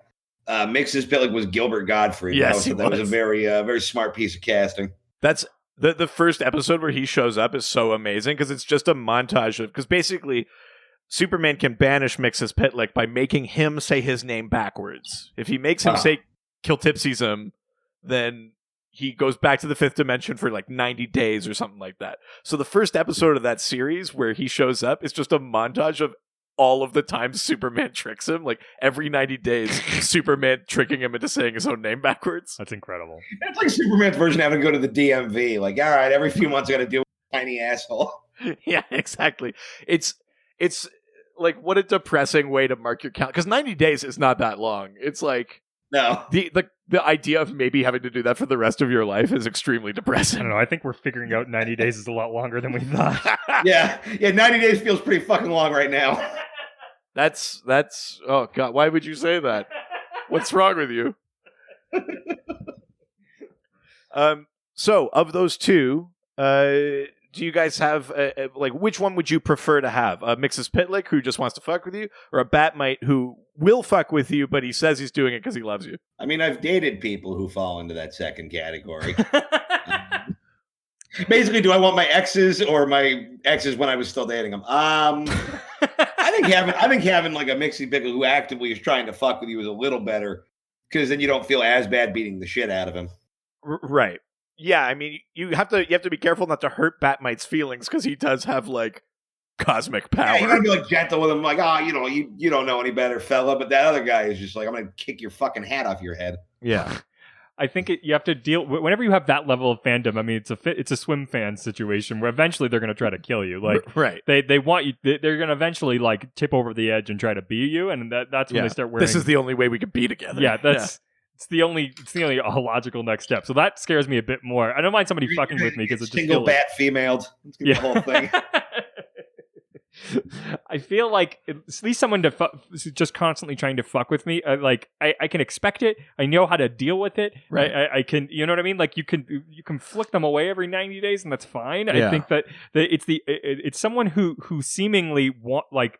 Mxyzptlk was Gilbert Gottfried. Yes, that was a very smart piece of casting. That's the first episode where he shows up is so amazing because it's just a montage of, because basically Superman can banish Mxyzptlk by making him say his name backwards. If he makes him say Kiltipsism, then he goes back to the fifth dimension for like 90 days or something like that. So the first episode of that series where he shows up is just a montage of all of the times Superman tricks him. Like every 90 days, Superman tricking him into saying his own name backwards. That's incredible. It's like Superman's version of having to go to the DMV. Like, all right, every few months I got to deal with a tiny asshole. Yeah, exactly. It's like, what a depressing way to mark your calendar. Because 90 days is not that long. It's like, no. The idea of maybe having to do that for the rest of your life is extremely depressing. I don't know. I think we're figuring out 90 days is a lot longer than we thought. Yeah. 90 days feels pretty fucking long right now. That's oh god, why would you say that? What's wrong with you? So of those two, do do you guys have like which one would you prefer to have? A Mixus Pitlick who just wants to fuck with you, or a Batmite who will fuck with you but he says he's doing it because he loves you? I mean, I've dated people who fall into that second category. Basically, do I want my exes or my exes when I was still dating them? I think having like a Mixie Pickle who actively is trying to fuck with you is a little better, because then you don't feel as bad beating the shit out of him. Right. Yeah, I mean, you have to be careful not to hurt Batmite's feelings because he does have like cosmic power. Yeah, you gotta be like gentle with him, like, you don't know any better, fella. But that other guy is just like, I'm gonna kick your fucking hat off your head. Yeah. I think you have to deal whenever you have that level of fandom. I mean, it's a swim fan situation where eventually they're going to try to kill you. Like, right? They want you. They're going to eventually like tip over the edge and try to beat you, and that's when they start wearing. This is the only way we can be together. Yeah, it's the only logical next step. So that scares me a bit more. I don't mind somebody fucking with me because it's just single bat female. The whole thing. I feel like at least someone to just constantly trying to fuck with me. I can expect it. I know how to deal with it. Right. I can. You know what I mean? Like you can flick them away every 90 days, and that's fine. Yeah. I think that it's someone who seemingly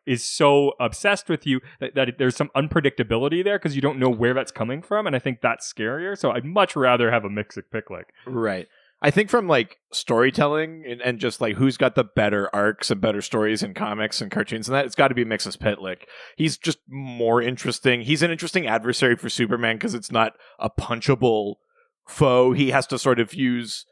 is so obsessed with you that there's some unpredictability there because you don't know where that's coming from, and I think that's scarier. So I'd much rather have a Mixed Picklick. Right. I think from like storytelling and just like who's got the better arcs and better stories in comics and cartoons and that, it's got to be Mixus Pitlick. He's just more interesting. He's an interesting adversary for Superman because it's not a punchable foe. He has to sort of use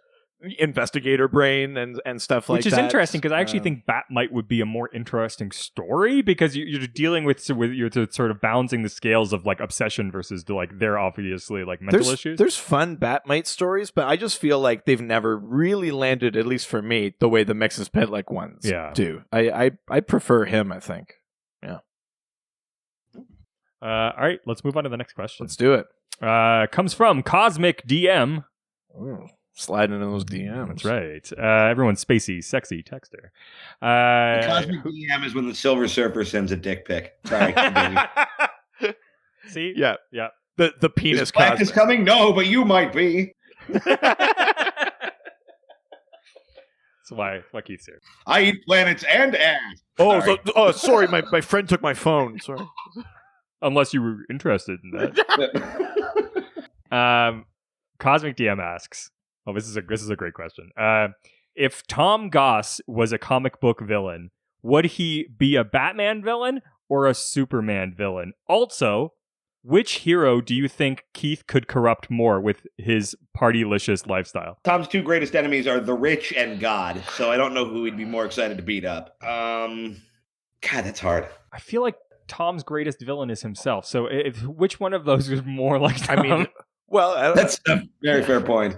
investigator brain and stuff like that. Which is interesting because I actually think Batmite would be a more interesting story because you're dealing with you're sort of balancing the scales of like obsession versus like they're obviously like mental issues. There's fun Batmite stories, but I just feel like they've never really landed, at least for me, the way the Mixus Pitlick ones do. I prefer him, I think. Yeah. All right, let's move on to the next question. Let's do it. Comes from Cosmic DM. Ooh. Sliding in those DMs. That's right. Everyone's spacey, sexy texter. The Cosmic DM is when the Silver Surfer sends a dick pic. Sorry. See? Yeah. The penis is Black is coming? No, but you might be. That's why Keith's here. I eat planets and ass. Sorry. My friend took my phone. Sorry. Unless you were interested in that. Cosmic DM asks, this is a great question. If Tom Goss was a comic book villain, would he be a Batman villain or a Superman villain? Also, which hero do you think Keith could corrupt more with his partylicious lifestyle? Tom's two greatest enemies are the rich and God, so I don't know who he'd be more excited to beat up. God, that's hard. I feel like Tom's greatest villain is himself. So which one of those is more like Tom? I mean, well, that's a very fair point.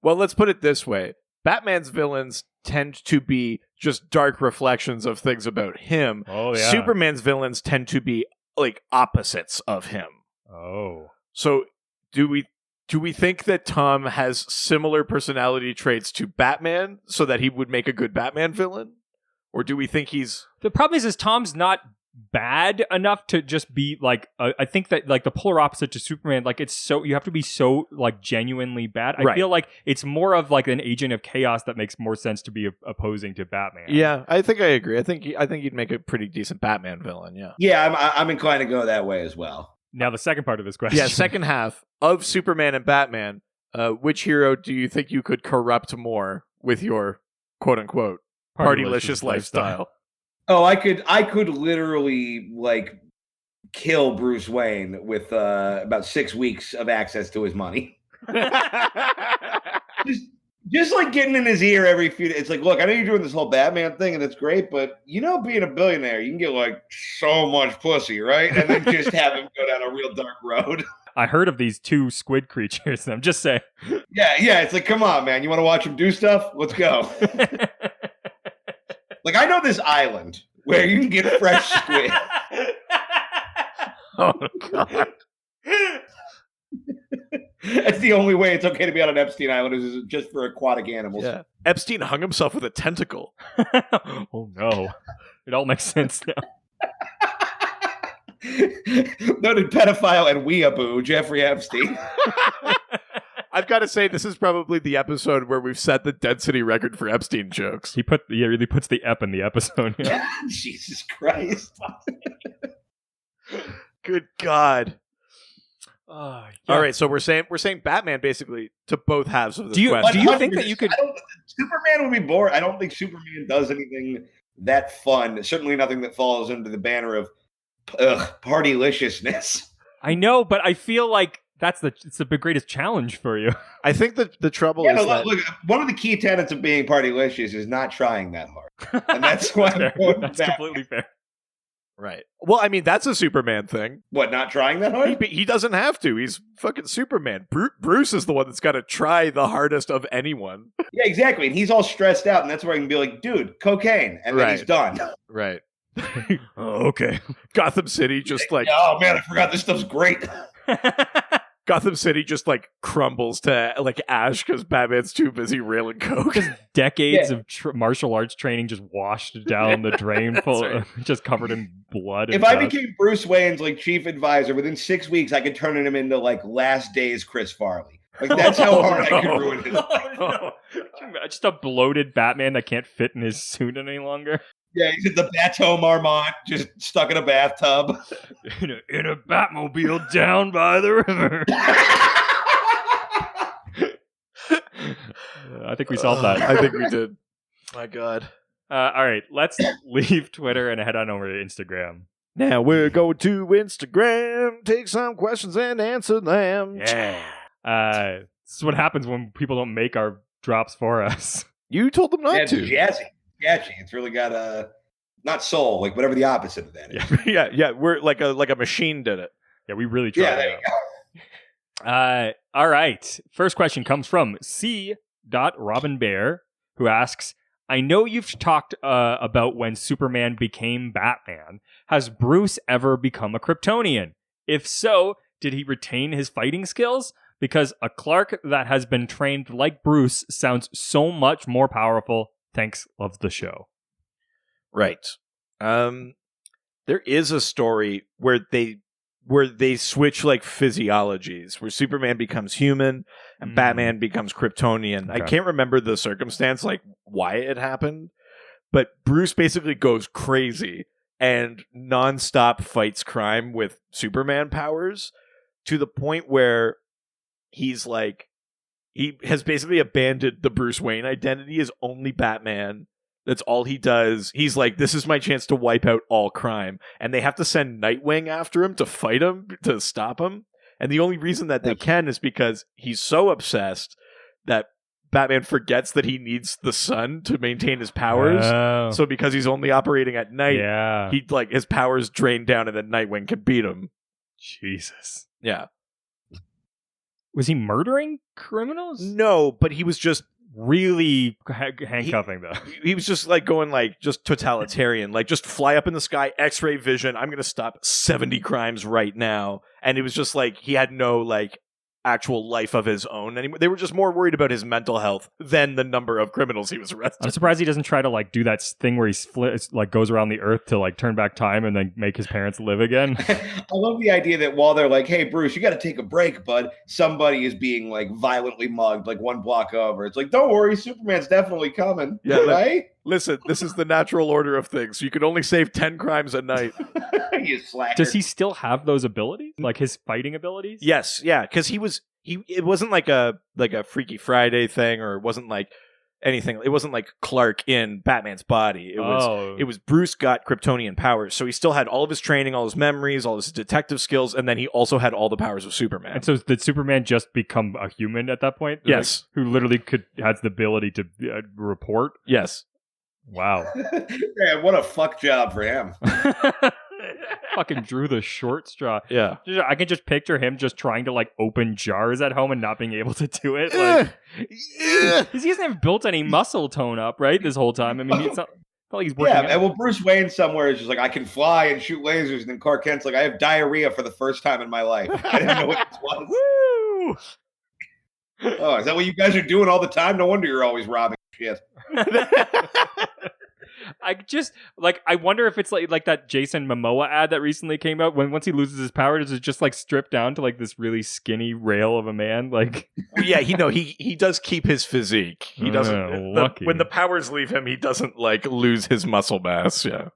Well, let's put it this way. Batman's villains tend to be just dark reflections of things about him. Oh, yeah. Superman's villains tend to be like opposites of him. Oh. So do we think that Tom has similar personality traits to Batman so that he would make a good Batman villain? Or do we think he's... The problem is Tom's not bad enough to just be like I think that like the polar opposite to Superman, like it's so you have to be so like genuinely bad. I feel like it's more of like an agent of chaos that makes more sense to be opposing to Batman. Yeah, I think I agree. I think you'd make a pretty decent Batman villain. Yeah, I'm inclined to go that way as well. Now the second part of this question. Yeah, second half of Superman and Batman. Which hero do you think you could corrupt more with your quote unquote partylicious lifestyle? Oh, I could literally like kill Bruce Wayne with about 6 weeks of access to his money. just like getting in his ear every few days. It's like, look, I know you're doing this whole Batman thing and it's great, but being a billionaire, you can get like so much pussy, right? And then just have him go down a real dark road. I heard of these two squid creatures, and I'm just saying. Yeah, it's like, come on, man. You want to watch him do stuff? Let's go. Like, I know this island where you can get fresh squid. Oh, God. That's the only way it's okay to be on an Epstein Island is just for aquatic animals. Yeah. Epstein hung himself with a tentacle. Oh, no. It all makes sense now. Noted pedophile and weeaboo, Jeffrey Epstein. I've got to say, this is probably the episode where we've set the density record for Epstein jokes. He really puts the ep in the episode. Yeah. Jesus Christ. Good God. Yeah. All right, so we're saying Batman basically to both halves of this Do you question. think that you could? Superman would be bored. I don't think Superman does anything that fun. Certainly nothing that falls under the banner of partyliciousness. I know, but I feel like it's the greatest challenge for you. I think that the trouble is that look, one of the key tenets of being partylicious is not trying that hard, and that's why that's completely fair. Right. Well, I mean, that's a Superman thing. What, not trying that hard? He doesn't have to. He's fucking Superman. Bruce is the one that's got to try the hardest of anyone. Yeah, exactly. And he's all stressed out, and that's where I can be like, dude, cocaine. And then he's done. Right. Oh, okay. Gotham City just like... Oh, man, I forgot this stuff's great. Gotham City just like crumbles to like ash because Batman's too busy railing coke. Just decades of martial arts training just washed down the drain, just covered in blood. If I became Bruce Wayne's like chief advisor, within 6 weeks I could turn him into like Last Days Chris Farley. Like that's how hard I could ruin his life. Just a bloated Batman that can't fit in his suit any longer. Yeah, he's in the Bateau Marmont, just stuck in a bathtub. In a Batmobile down by the river. I think we solved that. I think we did. My God. All right, let's leave Twitter and head on over to Instagram. Now we're going to Instagram, take some questions and answer them. Yeah. This is what happens when people don't make our drops for us. You told them not to. It's jazzy. It's really got not soul, like whatever the opposite of that is. Yeah. We're like a machine did it. Yeah, we really tried. Yeah, there you go. All right. First question comes from C. Robin Bear, who asks, I know you've talked about when Superman became Batman. Has Bruce ever become a Kryptonian? If so, did he retain his fighting skills? Because a Clark that has been trained like Bruce sounds so much more powerful. Thanks, love the show. Right. There is a story where they switch like physiologies, where Superman becomes human and Batman becomes Kryptonian. Okay. I can't remember the circumstance, like why it happened, but Bruce basically goes crazy and nonstop fights crime with Superman powers to the point where he's like, he has basically abandoned the Bruce Wayne identity as only Batman. That's all he does. He's like, this is my chance to wipe out all crime. And they have to send Nightwing after him to fight him, to stop him. And the only reason that they can is because he's so obsessed that Batman forgets that he needs the sun to maintain his powers. Oh. So because he's only operating at night, he like his powers drain down and then Nightwing can beat him. Jesus. Yeah. Was he murdering criminals? No, but he was just really handcuffing them. He was just like going like just totalitarian, like just fly up in the sky, X-ray vision. I'm going to stop 70 crimes right now. And it was just like he had no like actual life of his own anymore. They were just more worried about his mental health than the number of criminals he was arresting. I'm surprised he doesn't try to like do that thing where he like goes around the earth to like turn back time and then make his parents live again. I love the idea that while they're like, hey Bruce, you got to take a break, bud, somebody is being like violently mugged like one block over. It's like, don't worry, Superman's definitely coming. Yeah, right? Listen, this is the natural order of things. You can only save 10 crimes a night. You slacker. Does he still have those abilities? Like his fighting abilities? Yes, yeah, because it wasn't like a Freaky Friday thing, or it wasn't like anything. It wasn't like Clark in Batman's body. It was Bruce got Kryptonian powers, so he still had all of his training, all his memories, all his detective skills, and then he also had all the powers of Superman. And so did Superman just become a human at that point? Yes. Like, who literally has the ability to report? Yes. Wow. Man, what a fuck job for him. Fucking drew the short straw. Yeah. I can just picture him just trying to like open jars at home and not being able to do it. Like, he hasn't even built any muscle tone up, right? This whole time. I mean, it's not like he's working. Yeah, and well, Bruce Wayne somewhere is just like, I can fly and shoot lasers, and then Clark Kent's like, I have diarrhea for the first time in my life. I didn't know what this was. Woo! Oh, is that what you guys are doing all the time? No wonder you're always robbing shit. I just like I wonder if it's like that Jason Momoa ad that recently came out when once he loses his power, does it just like strip down to like this really skinny rail of a man? Like yeah, he does keep his physique. He doesn't when the powers leave him, he doesn't like lose his muscle mass. Yeah.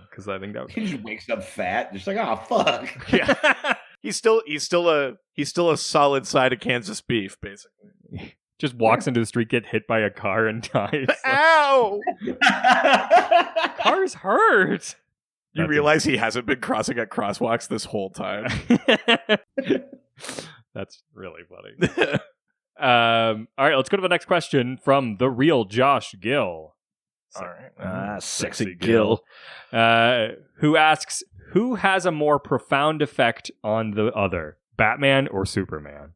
Because I think that would... he just wakes up fat, just like, oh fuck. Yeah. he's still a solid side of Kansas beef, basically. Just walks into the street, get hit by a car, and dies. Ow! Cars hurt. You realize he hasn't been crossing at crosswalks this whole time. That's really funny. All right, let's go to the next question from the real Josh Gill. All right, sexy Gill. Who asks, who has a more profound effect on the other, Batman or Superman?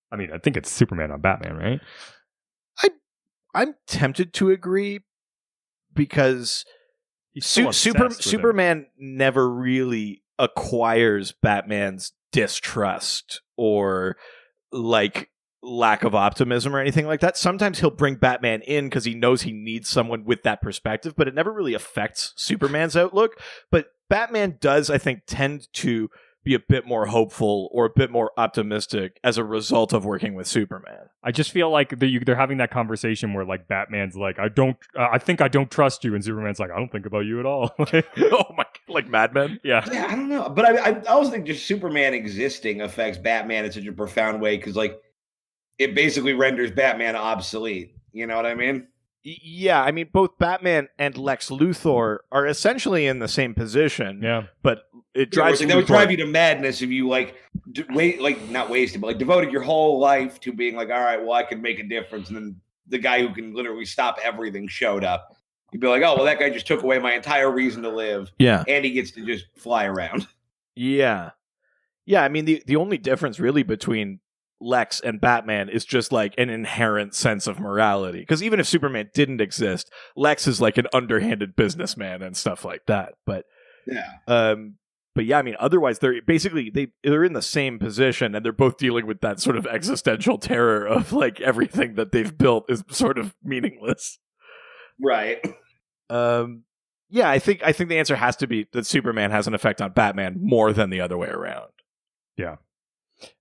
I mean, I think it's Superman on Batman, right? I'm tempted to agree because Superman never really acquires Batman's distrust or like lack of optimism or anything like that. Sometimes he'll bring Batman in because he knows he needs someone with that perspective, but it never really affects Superman's outlook. But Batman does, I think, tend to be a bit more hopeful or a bit more optimistic as a result of working with Superman. I just feel like they're having that conversation where like Batman's like, I think I don't trust you, and Superman's like, I don't think about you at all. Oh my God, like Mad Men? Yeah, I don't know, but I also think just Superman existing affects Batman in such a profound way because like it basically renders Batman obsolete. You know what I mean? Yeah, I mean, both Batman and Lex Luthor are essentially in the same position. Yeah, but it drives that would drive you to madness if you like not wasted, but like devoted your whole life to being like, all right, well, I can make a difference, and then the guy who can literally stop everything showed up. You'd be like, oh, well, that guy just took away my entire reason to live. Yeah, and he gets to just fly around. Yeah. I mean, the only difference really between Lex and Batman is just like an inherent sense of morality. Because even if Superman didn't exist, Lex is like an underhanded businessman and stuff like that. But yeah, I mean, otherwise they're basically they're in the same position and they're both dealing with that sort of existential terror of like everything that they've built is sort of meaningless. Right. Yeah, I think the answer has to be that Superman has an effect on Batman more than the other way around. Yeah,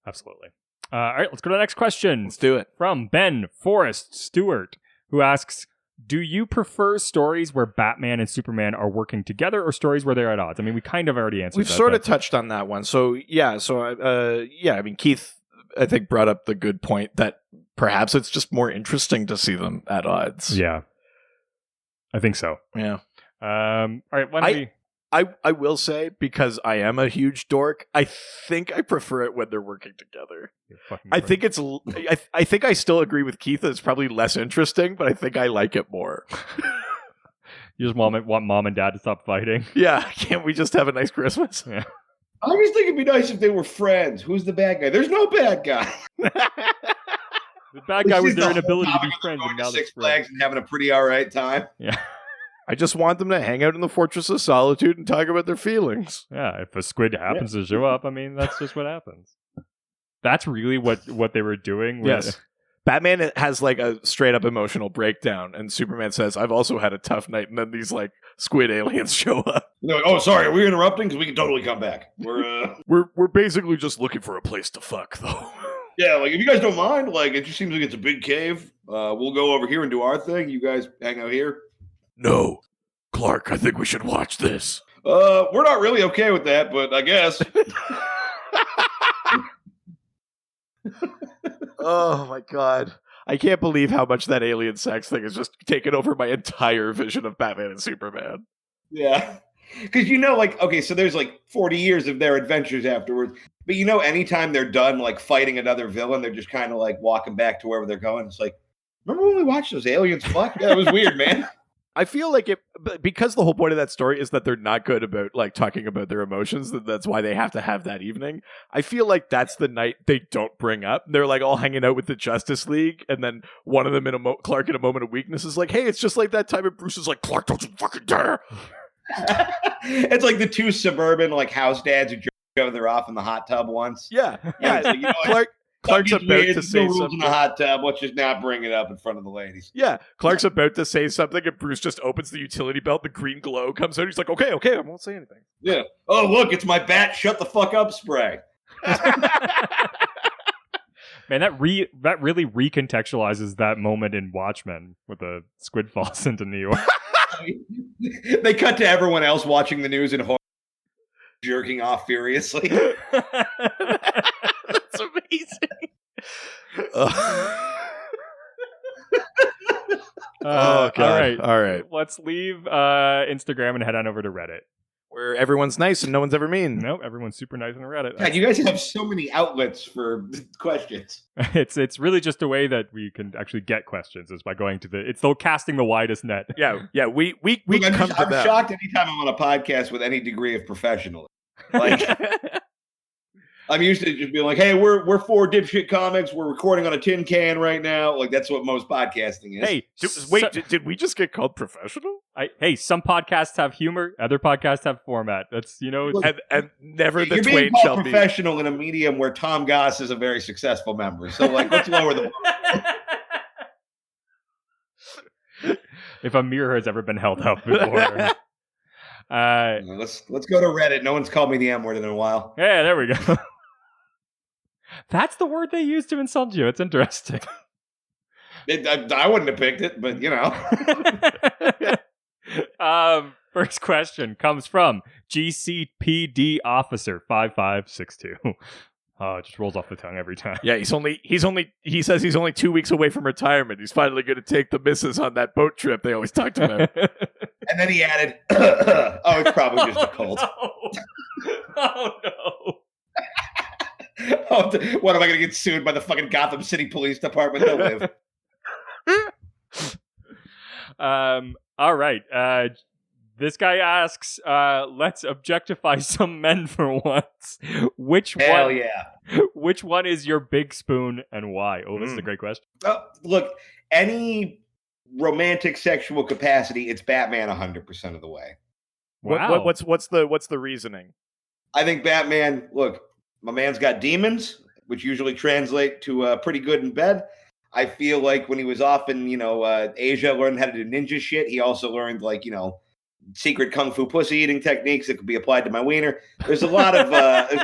absolutely. All right, let's go to the next question. Let's do it. From Ben Forrest Stewart, who asks, do you prefer stories where Batman and Superman are working together or stories where they're at odds? I mean, we kind of already answered We've sort of touched on that one. So, I mean, Keith, I think, brought up the good point that perhaps it's just more interesting to see them at odds. Yeah. I think so. Yeah. All right, why don't we... I will say, because I am a huge dork, I think I prefer it when they're working together. I think it's... I think I still agree with Keith that it's probably less interesting, but I think I like it more. You just want mom and dad to stop fighting? Yeah, can't we just have a nice Christmas? Yeah. I just think it'd be nice if they were friends. Who's the bad guy? There's no bad guy. The bad guy was their inability to be friends. And now Six Flags and having a pretty all right time. Yeah. I just want them to hang out in the Fortress of Solitude and talk about their feelings. Yeah, if a squid happens to show up, I mean, that's just what happens. That's really what they were doing. Yes. Batman has like a straight up emotional breakdown, and Superman says, I've also had a tough night, and then these like squid aliens show up. They're like, oh, sorry, are we interrupting? Because we can totally come back. We're basically just looking for a place to fuck, though. Yeah, like if you guys don't mind, like it just seems like it's a big cave. We'll go over here and do our thing. You guys hang out here. No, Clark, I think we should watch this. We're not really okay with that, but I guess. Oh my god. I can't believe how much that alien sex thing has just taken over my entire vision of Batman and Superman. Yeah. Because like, okay, so there's like 40 years of their adventures afterwards. But anytime they're done like fighting another villain, they're just kind of like walking back to wherever they're going. It's like, remember when we watched those aliens fuck? Yeah, it was weird, man. I feel like because the whole point of that story is that they're not good about like talking about their emotions. That's why they have to have that evening. I feel like that's the night they don't bring up. They're like all hanging out with the Justice League, and then one of them Clark in a moment of weakness is like, "Hey, it's just like that time." And Bruce is like, "Clark, don't you fucking dare!" It's like the two suburban like house dads who drove their off in the hot tub once. Yeah. Like, Clark's about to no say rules something. in the hot tub. Let's just not bring it up in front of the ladies. Yeah, Clark's about to say something, and Bruce just opens the utility belt. The green glow comes out. He's like, "Okay, I won't say anything." Yeah. Oh, look, it's my bat. Shut the fuck up spray. Man, that really recontextualizes that moment in Watchmen with the squid falls into New York. They cut to everyone else watching the news and jerking off furiously. That's amazing. Oh, God. All right. Let's leave Instagram and head on over to Reddit. Where everyone's nice and no one's ever mean. Nope, everyone's super nice on Reddit. God, you guys have so many outlets for questions. It's really just a way that we can actually get questions is by going to it's the casting the widest net. Yeah. We Look, come to I'm them. shocked anytime I'm on a podcast with any degree of professionalism. Like, I'm used to just being like, "Hey, we're 4 dipshit comics. We're recording on a tin can right now." Like that's what most podcasting is. Hey, did we just get called professional? Hey, some podcasts have humor, other podcasts have format. That's Look, and never the you're twain being shall called be. professional in a medium where Tom Goss is a very successful member. So like, let's lower the bar. If a mirror has ever been held up before. Let's go to Reddit. No one's called me the M word in a while. Yeah, there we go. That's the word they use to insult you. It's interesting. I wouldn't have picked it, but you know. First question comes from GCPD Officer 5562. Oh, it just rolls off the tongue every time. Yeah, he says he's only 2 weeks away from retirement. He's finally going to take the missus on that boat trip they always talked about. And then he added, "Oh, it's probably just a cold." Oh no! Oh, what am I going to get sued by the fucking Gotham City Police Department? They'll live. All right. This guy asks, let's objectify some men for once. Hell yeah. Which one is your big spoon and why? Oh, this is a great question. Look, any romantic sexual capacity, it's Batman 100% of the way. Wow. What's the reasoning? I think Batman, look, my man's got demons, which usually translate to pretty good in bed. I feel like when he was off in, Asia, learning how to do ninja shit, he also learned, secret kung fu pussy eating techniques that could be applied to my wiener. There's a lot of ways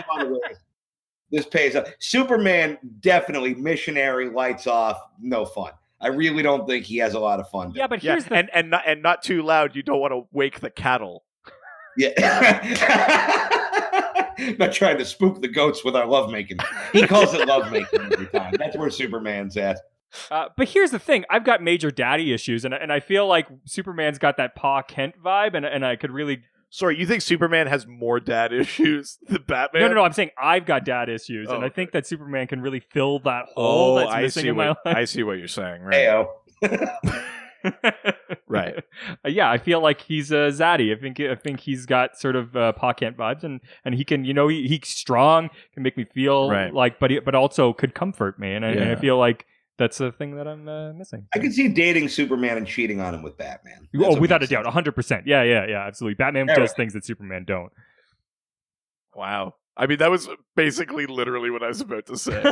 this pays off. Superman, definitely missionary, lights off, no fun. I really don't think he has a lot of fun. Yeah, but here's the... and not too loud. You don't want to wake the cattle. Yeah. Not trying to spook the goats with our lovemaking. He calls it lovemaking every time. That's where Superman's at. But here's the thing. I've got major daddy issues, and I feel like Superman's got that Pa Kent vibe, and I could really... Sorry, you think Superman has more dad issues than Batman? No. I'm saying I've got dad issues, and I think that Superman can really fill that hole that's missing in my life. I see what you're saying. Right. Hey-o. Right. Yeah, I feel like he's zaddy. I think he's got sort of Pa Kent vibes, and he can, he's strong, can make me feel but also could comfort me, and I feel like that's the thing that I'm missing. I could see dating Superman and cheating on him with Batman. That's without a doubt, 100%. Yeah, absolutely. Batman does things that Superman don't. Wow. I mean, that was basically literally what I was about to say.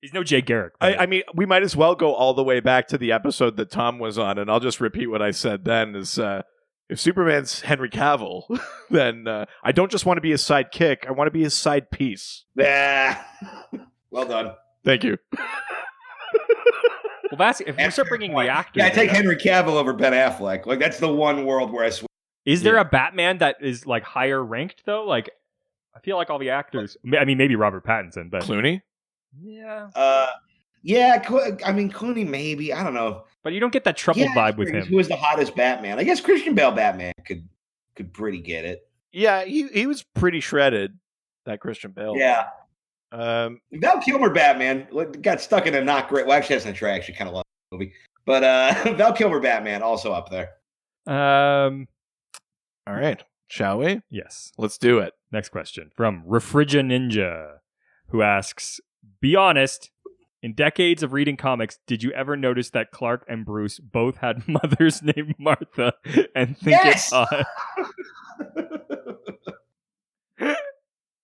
He's no Jay Garrick. I mean, we might as well go all the way back to the episode that Tom was on, and I'll just repeat what I said then, is if Superman's Henry Cavill, then I don't just want to be his sidekick, I want to be his side piece. Yeah. Well done. Thank you. Well, that's if we start bringing the actors. Yeah, I take Henry Cavill over Ben Affleck. Like, that's the one world where I swear. Is there a Batman that is, higher ranked, though? Like, I feel like all the actors... I mean, maybe Robert Pattinson, but... Clooney? Yeah. Clooney maybe. I don't know. But you don't get that troubled vibe with him. Who is the hottest Batman? I guess Christian Bale Batman could pretty get it. Yeah, he was pretty shredded, that Christian Bale. Yeah. Val Kilmer Batman got stuck in a not great... Well, actually, that's not true. I actually kind of love the movie. But Val Kilmer Batman also up there. All right. Shall we? Yes. Let's do it. Next question from Refrigin Ninja, who asks, be honest, in decades of reading comics, did you ever notice that Clark and Bruce both had mothers named Martha and think it's odd?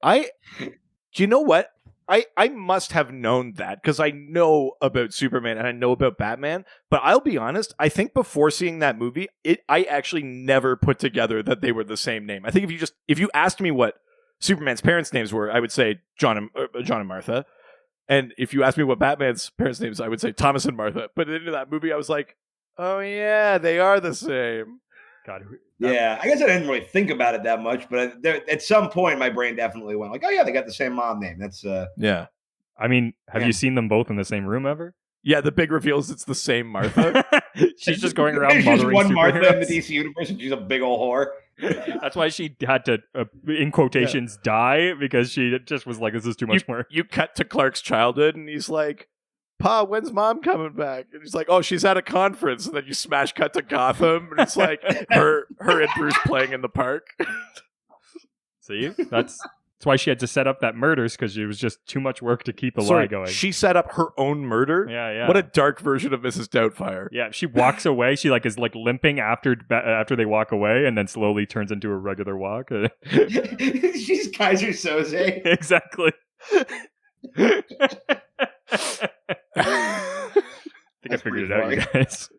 Do you know what? I must have known that because I know about Superman and I know about Batman. But I'll be honest, I think before seeing that movie, I actually never put together that they were the same name. I think if you asked me what Superman's parents' names were, I would say John and Martha. And if you asked me what Batman's parents' names, I would say Thomas and Martha. But into that movie, I was like, oh yeah, they are the same. God. Yeah, I guess I didn't really think about it that much, but at some point, my brain definitely went like, "Oh yeah, they got the same mom name." That's yeah. I mean, have you seen them both in the same room ever? Yeah, the big reveal is it's the same Martha. She's just going around There's mothering just one Martha in the superheroes. DC universe, and she's a big old whore. That's why she had to, in quotations, die, because she just was like, "This is too much work." You cut to Clark's childhood, and he's like, "Pa, when's Mom coming back?" And he's like, "Oh, she's at a conference." And then you smash cut to Gotham, and it's like her and Bruce playing in the park. See, that's why she had to set up that murders, because it was just too much work to keep the lie going. She set up her own murder. Yeah. What a dark version of Mrs. Doubtfire. Yeah, she walks away. She is limping after they walk away, and then slowly turns into a regular walk. She's Kaiser Soze. Exactly. I think I figured it out, you guys.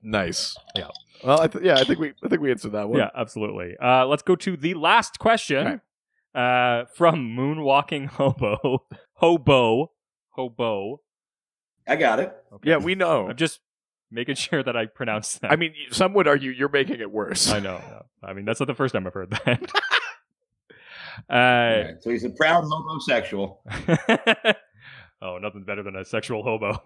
Nice. Yeah. Well, I think we answered that one. Yeah, absolutely. Let's go to the last question. Okay. From Moonwalking Hobo. I got it. Okay. Yeah, we know. I'm just making sure that I pronounce that. I mean, some would argue you're making it worse. I know. I mean, that's not the first time I've heard that. Right, so he's a proud homosexual. Oh, nothing's better than a sexual hobo.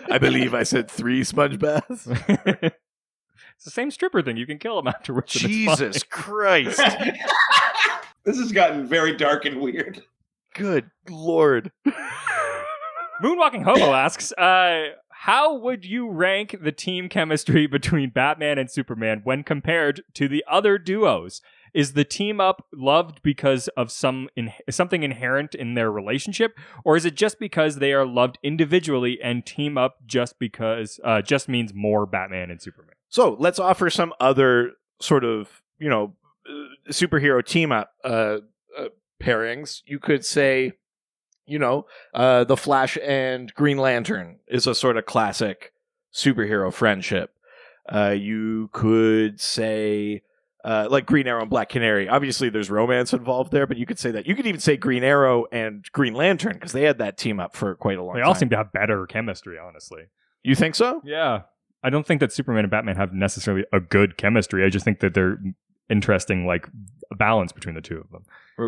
I believe I said 3 sponge baths. It's the same stripper thing. You can kill him afterwards. Jesus Christ. This has gotten very dark and weird. Good Lord. Moonwalking Hobo asks, how would you rank the team chemistry between Batman and Superman when compared to the other duos? Is the team up loved because of something inherent in their relationship, or is it just because they are loved individually and team up just because just means more Batman and Superman? So let's offer some other sort of, superhero team up pairings. You could say, the Flash and Green Lantern is a sort of classic superhero friendship. You could say like Green Arrow and Black Canary. Obviously, there's romance involved there, but you could say that. You could even say Green Arrow and Green Lantern, because they had that team up for quite a long time. They all seem to have better chemistry, honestly. You think so? Yeah. I don't think that Superman and Batman have necessarily a good chemistry. I just think that they're interesting, like a balance between the two of them.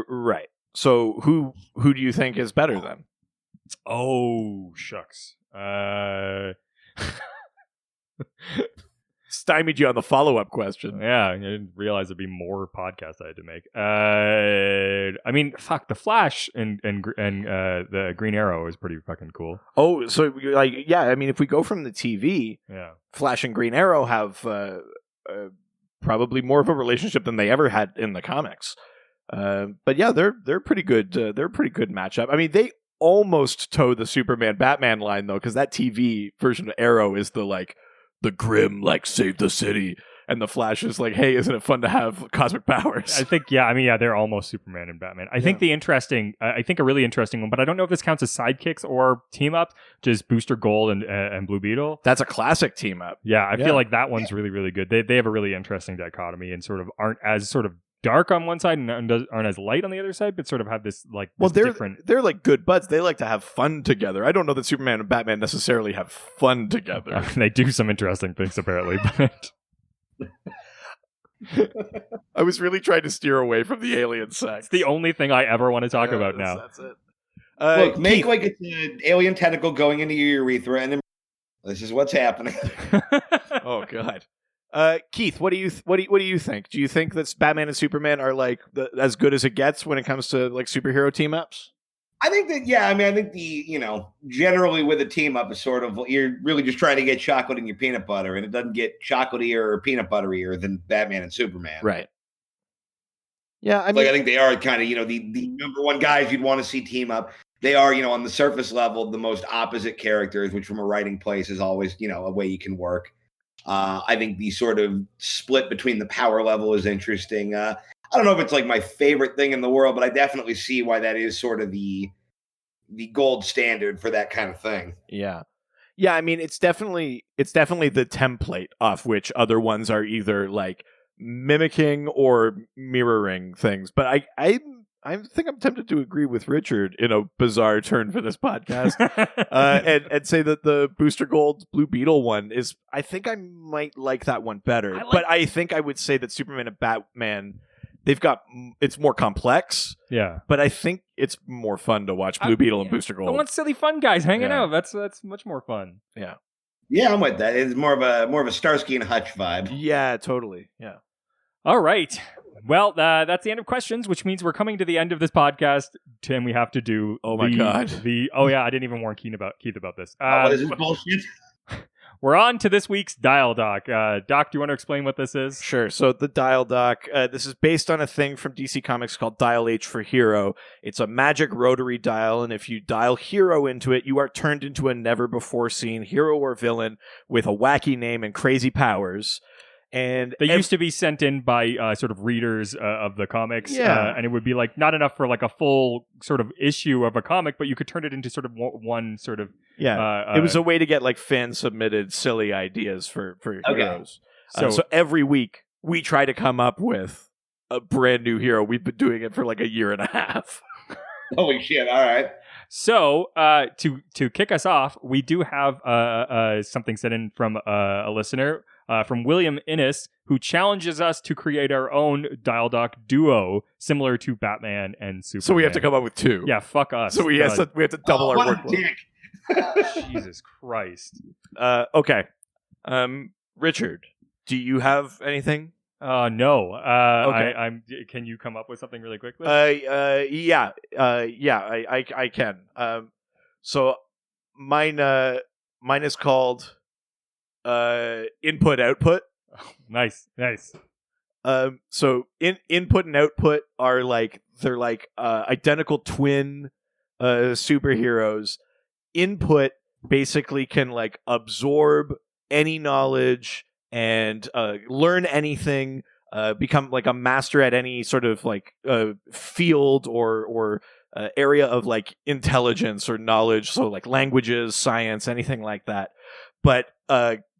Right. So who do you think is better then? Oh, shucks. Stymied you on the follow-up question. Yeah, I didn't realize there'd be more podcasts I had to make. I mean, fuck, the Flash and the Green Arrow is pretty fucking cool. Oh, so I mean, if we go from the TV, yeah, Flash and Green Arrow have probably more of a relationship than they ever had in the comics. But yeah, they're pretty good. They're a pretty good matchup. I mean, they almost toe the Superman Batman line though, because that TV version of Arrow is the grim, save the city. And the Flash is like, hey, isn't it fun to have cosmic powers? I think, they're almost Superman and Batman. I think a really interesting one, but I don't know if this counts as sidekicks or team ups, just Booster Gold and Blue Beetle. That's a classic team up. Yeah, I feel like that one's really, really good. They have a really interesting dichotomy and sort of aren't as sort of dark on one side and aren't as light on the other side, but sort of have this different. They're like good buds. They like to have fun together. I don't know that Superman and Batman necessarily have fun together. They do some interesting things apparently, but I was really trying to steer away from the alien sex. It's the only thing I ever want to talk about now. That's it. Look, make Keith, like it's an alien tentacle going into your urethra, and then this is what's happening. Oh God. Keith, what do you think? Do you think that Batman and Superman are as good as it gets when it comes to superhero team ups? I think that, yeah. I mean, I think generally with a team up is sort of, you're really just trying to get chocolate in your peanut butter, and it doesn't get chocolateier or peanut butterier than Batman and Superman. Right. Yeah, I mean, I think they are kind of the number one guys you'd want to see team up. They are on the surface level the most opposite characters, which from a writing place is always a way you can work. I think the sort of split between the power level is interesting. I don't know if it's like my favorite thing in the world, but I definitely see why that is sort of the gold standard for that kind of thing. Yeah. Yeah, I mean, it's definitely the template off which other ones are either like mimicking or mirroring things. But I think I'm tempted to agree with Richard in a bizarre turn for this podcast, and say that the Booster Gold Blue Beetle one is. I think I might like that one better, but I think I would say that Superman and Batman. It's more complex. Yeah. But I think it's more fun to watch Blue Beetle and Booster Gold. I want silly fun guys hanging out. That's much more fun. Yeah. Yeah, I'm with that. It's more of a Starsky and Hutch vibe. Yeah, totally. Yeah. All right. Well, that's the end of questions, which means we're coming to the end of this podcast. Tim, we have to do. Oh my God. I didn't even warn Keith about this. What is this bullshit? We're on to this week's Dial Doc. Doc, do you want to explain what this is? Sure. So the Dial Doc, this is based on a thing from DC Comics called Dial H for Hero. It's a magic rotary dial, and if you dial Hero into it, you are turned into a never-before-seen hero or villain with a wacky name and crazy powers. And they used to be sent in by sort of readers of the comics, and it would be like not enough for like a full sort of issue of a comic, but you could turn it into sort of one sort of it was a way to get like fan submitted silly ideas for heroes. So every week we try to come up with a brand new hero. We've been doing it for like a year and a half. Holy shit! All right. So to kick us off, we do have something sent in from a listener. From William Innes, who challenges us to create our own Dial Doc duo similar to Batman and Superman. So we have to come up with two. Yeah, fuck us. So we have to double our workload. Jesus Christ. Okay. Richard, do you have anything? No. Okay. Can you come up with something really quickly? Yeah. I can. So mine is called input output. Nice. So input and output are they're identical twin superheroes. Input basically can like absorb any knowledge and learn anything, become like a master at any sort of like field or area of like intelligence or knowledge. So like languages, science, anything like that. But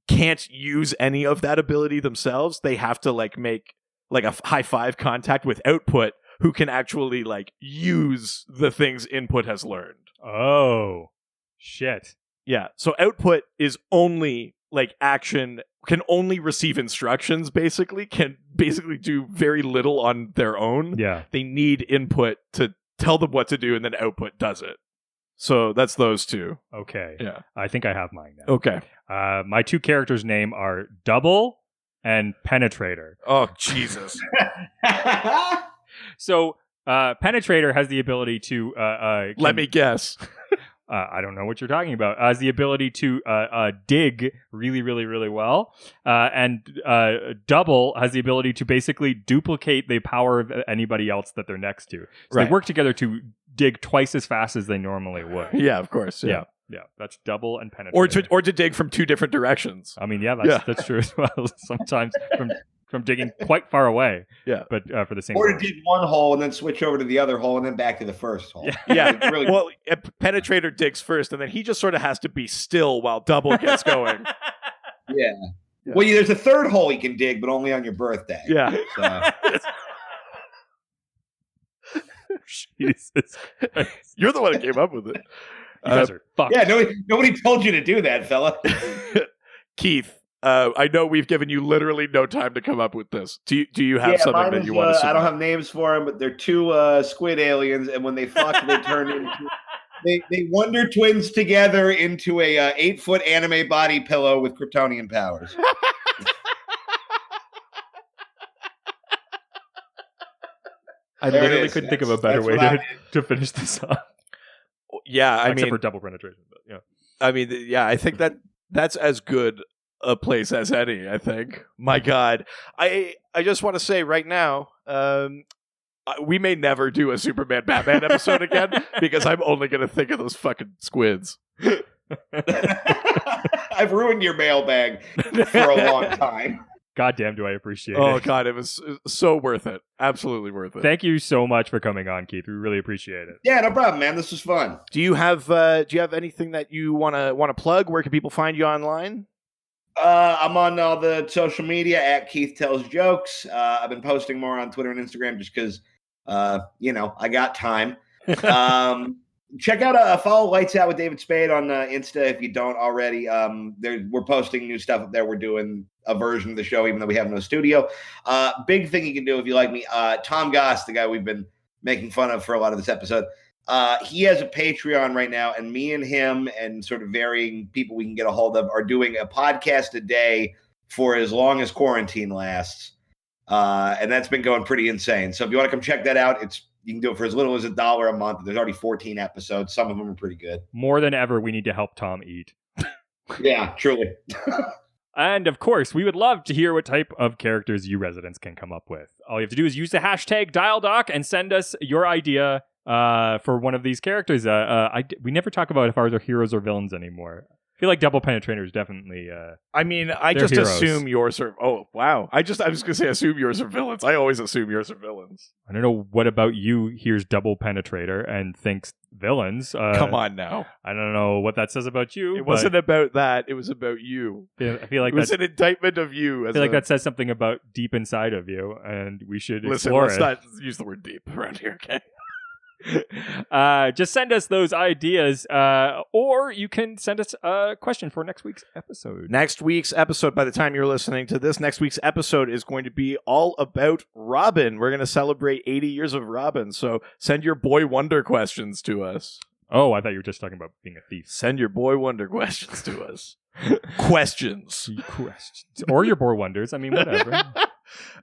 can't use any of that ability themselves. They have to like make like a high five contact with output, who can actually like use the things input has learned. Oh, shit. Yeah. So output is only like action, can only receive instructions, basically, can basically do very little on their own. Yeah. They need input to tell them what to do, and then output does it. So that's those two. Okay. Yeah. I think I have mine now. Okay. My two characters' name are Double and Penetrator. Oh, Jesus. So Penetrator has the ability to... Let me guess. I don't know what you're talking about. Has the ability to dig really, really, really well. And Double has the ability to basically duplicate the power of anybody else that they're next to. So they work together to dig twice as fast as they normally would. Yeah, of course. Yeah. That's Double and Penetrator. Or to dig from two different directions. I mean, that's true as well. Sometimes from digging quite far away. Yeah. But for the same Or to dig one hole and then switch over to the other hole and then back to the first hole. Yeah. Really... Well, Penetrator digs first, and then he just sort of has to be still while Double gets going. Yeah. Well, there's a third hole you can dig, but only on your birthday. Yeah. So. Jesus Christ. You're the one who came up with it. You guys are fucked. Yeah, nobody told you to do that, fella. Keith, I know we've given you literally no time to come up with this. Do you have something that you want to say? I don't have names for them, but they're two squid aliens, and when they fuck, they turn into... They Wonder Twins together into a 8-foot anime body pillow with Kryptonian powers. I literally couldn't think of a better way to finish this off. Yeah, except for double penetration. But yeah, I mean, yeah, I think that's as good a place as any. I think. My God, I just want to say right now, we may never do a Superman Batman episode again because I'm only going to think of those fucking squids. I've ruined your mailbag for a long time. Goddamn, do I appreciate Oh it. God, it was so worth it. Absolutely worth it. Thank you so much for coming on, Keith. We really appreciate it. Yeah, no problem, man. This was fun. Do you have anything that you want to plug? Where can people find you online? I'm on all the social media at Keith Tells Jokes. I've been posting more on Twitter and Instagram just because, I got time. Check out follow Lights Out with David Spade on Insta if you don't already. We're posting new stuff up there. We're doing a version of the show, even though we have no studio. Big thing you can do if you like me. Tom Goss, the guy we've been making fun of for a lot of this episode. He has a Patreon right now, and me and him and sort of varying people we can get a hold of are doing a podcast a day for as long as quarantine lasts. And that's been going pretty insane. So if you want to come check that out, you can do it for as little as $1 a month. There's already 14 episodes. Some of them are pretty good. More than ever, we need to help Tom eat. Yeah, truly. And of course, we would love to hear what type of characters you residents can come up with. All you have to do is use the hashtag DialDoc and send us your idea for one of these characters. We never talk about if ours are heroes or villains anymore. I feel like Double Penetrator is definitely. I just heroes. assume yours are. Oh wow! I was gonna say assume yours are villains. I always assume yours are villains. I don't know what about you hears Double Penetrator and thinks villains. Come on now. I don't know what that says about you. It wasn't about that. It was about you. I feel like it was an indictment of you. I feel like that says something about deep inside of you, and we should explore let's it. not use the word deep around here, okay? Just send us those ideas, or you can send us a question for next week's episode. Next week's episode, by the time you're listening to this, next week's episode is going to be all about Robin. We're going to celebrate 80 years of Robin, so send your Boy Wonder questions to us. Oh, I thought you were just talking about being a thief. Send your Boy Wonder questions to us. Questions. Or your Boy Wonders. I mean, whatever.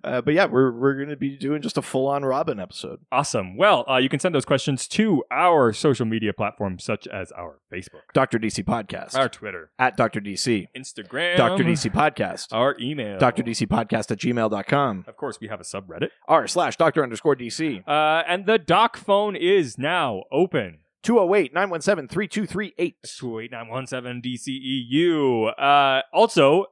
But yeah, we're going to be doing just a full-on Robin episode. Awesome. Well, you can send those questions to our social media platforms, such as our Facebook, Dr. DC Podcast, our Twitter, at Dr. DC, Instagram, Dr. DC Podcast, our email, drdcpodcast@gmail.com. Of course, we have a subreddit, r/Dr_DC. And the doc phone is now open. 208-917-3238. 208-917-DCEU. Also,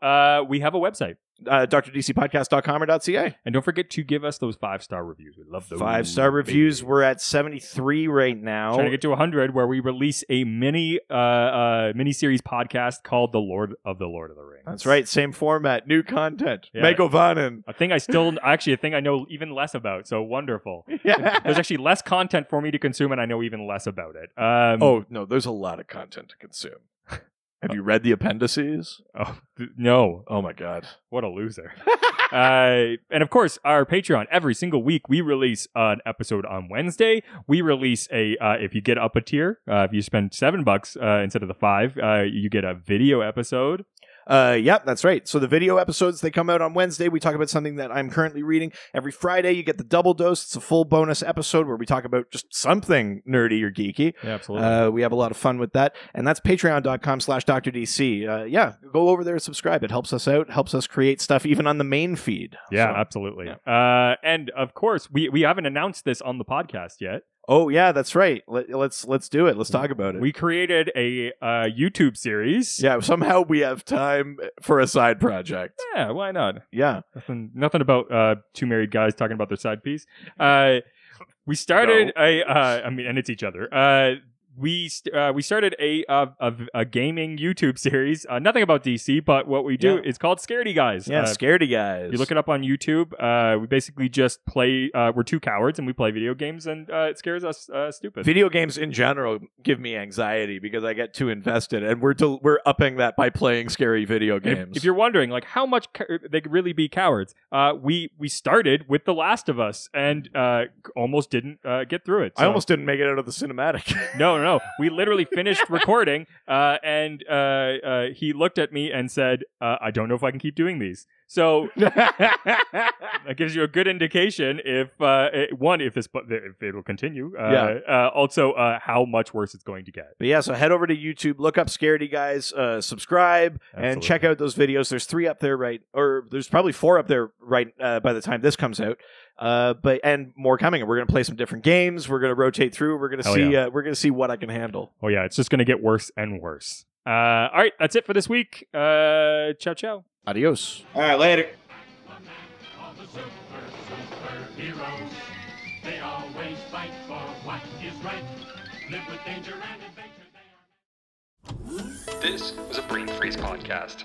we have a website. drdcpodcast.com or .ca. And don't forget to give us those 5-star reviews. We love those. 5-star reviews. We're at 73 right now. Trying to get to 100, where we release a mini series podcast called The Lord of the Rings. That's right. Same format. New content. Yeah. Megovanen. A thing I know even less about. So wonderful. Yeah. There's actually less content for me to consume, and I know even less about it. Oh, no. There's a lot of content to consume. Have you read the appendices? Oh, no. Oh, my God. What a loser. And of course, our Patreon, every single week, we release an episode on Wednesday. We release if you get up a tier, if you spend $7 instead of the $5, you get a video episode. Yep, that's right. So the video episodes, they come out on Wednesday. We talk about something that I'm currently reading. Every Friday, you get the double dose. It's a full bonus episode where we talk about just something nerdy or geeky. Yeah, absolutely. We have a lot of fun with that. And that's patreon.com/DrDC. Yeah, go over there and subscribe. It helps us out, helps us create stuff even on the main feed. Yeah, so, absolutely. Yeah. And of course, we haven't announced this on the podcast yet. Oh yeah, that's right. Let's do it. Let's talk about it. We created a YouTube series. Yeah, somehow we have time for a side project. Yeah, why not? Yeah, nothing about two married guys talking about their side piece. We started and it's each other. We started a gaming YouTube series. Nothing about DC, but what we do is called Scaredy Guys. Yeah, Scaredy Guys. You look it up on YouTube. We basically just play. We're two cowards and we play video games, and it scares us stupid. Video games in general give me anxiety because I get too invested, and we're upping that by playing scary video games. If you're wondering, like how much they could really be cowards, we started with The Last of Us and almost didn't get through it. So. I almost didn't make it out of the cinematic. No. We literally finished recording, and he looked at me and said, "I don't know if I can keep doing these." So that gives you a good indication if it'll continue. Also, how much worse it's going to get. But yeah, so head over to YouTube, look up Scaredy Guys, subscribe, Absolutely. And check out those videos. There's 3 up there, there's probably 4 up there by the time this comes out. And more coming. We're going to play some different games. We're going to rotate through. We're going to see. We're going to see what I can handle. Oh yeah, it's just going to get worse and worse. All right, that's it for this week. Ciao, ciao. Adios. All right, later. Heroes, they always fight for what is right. Live with danger and adventure, they are... This was a Brain Freeze podcast.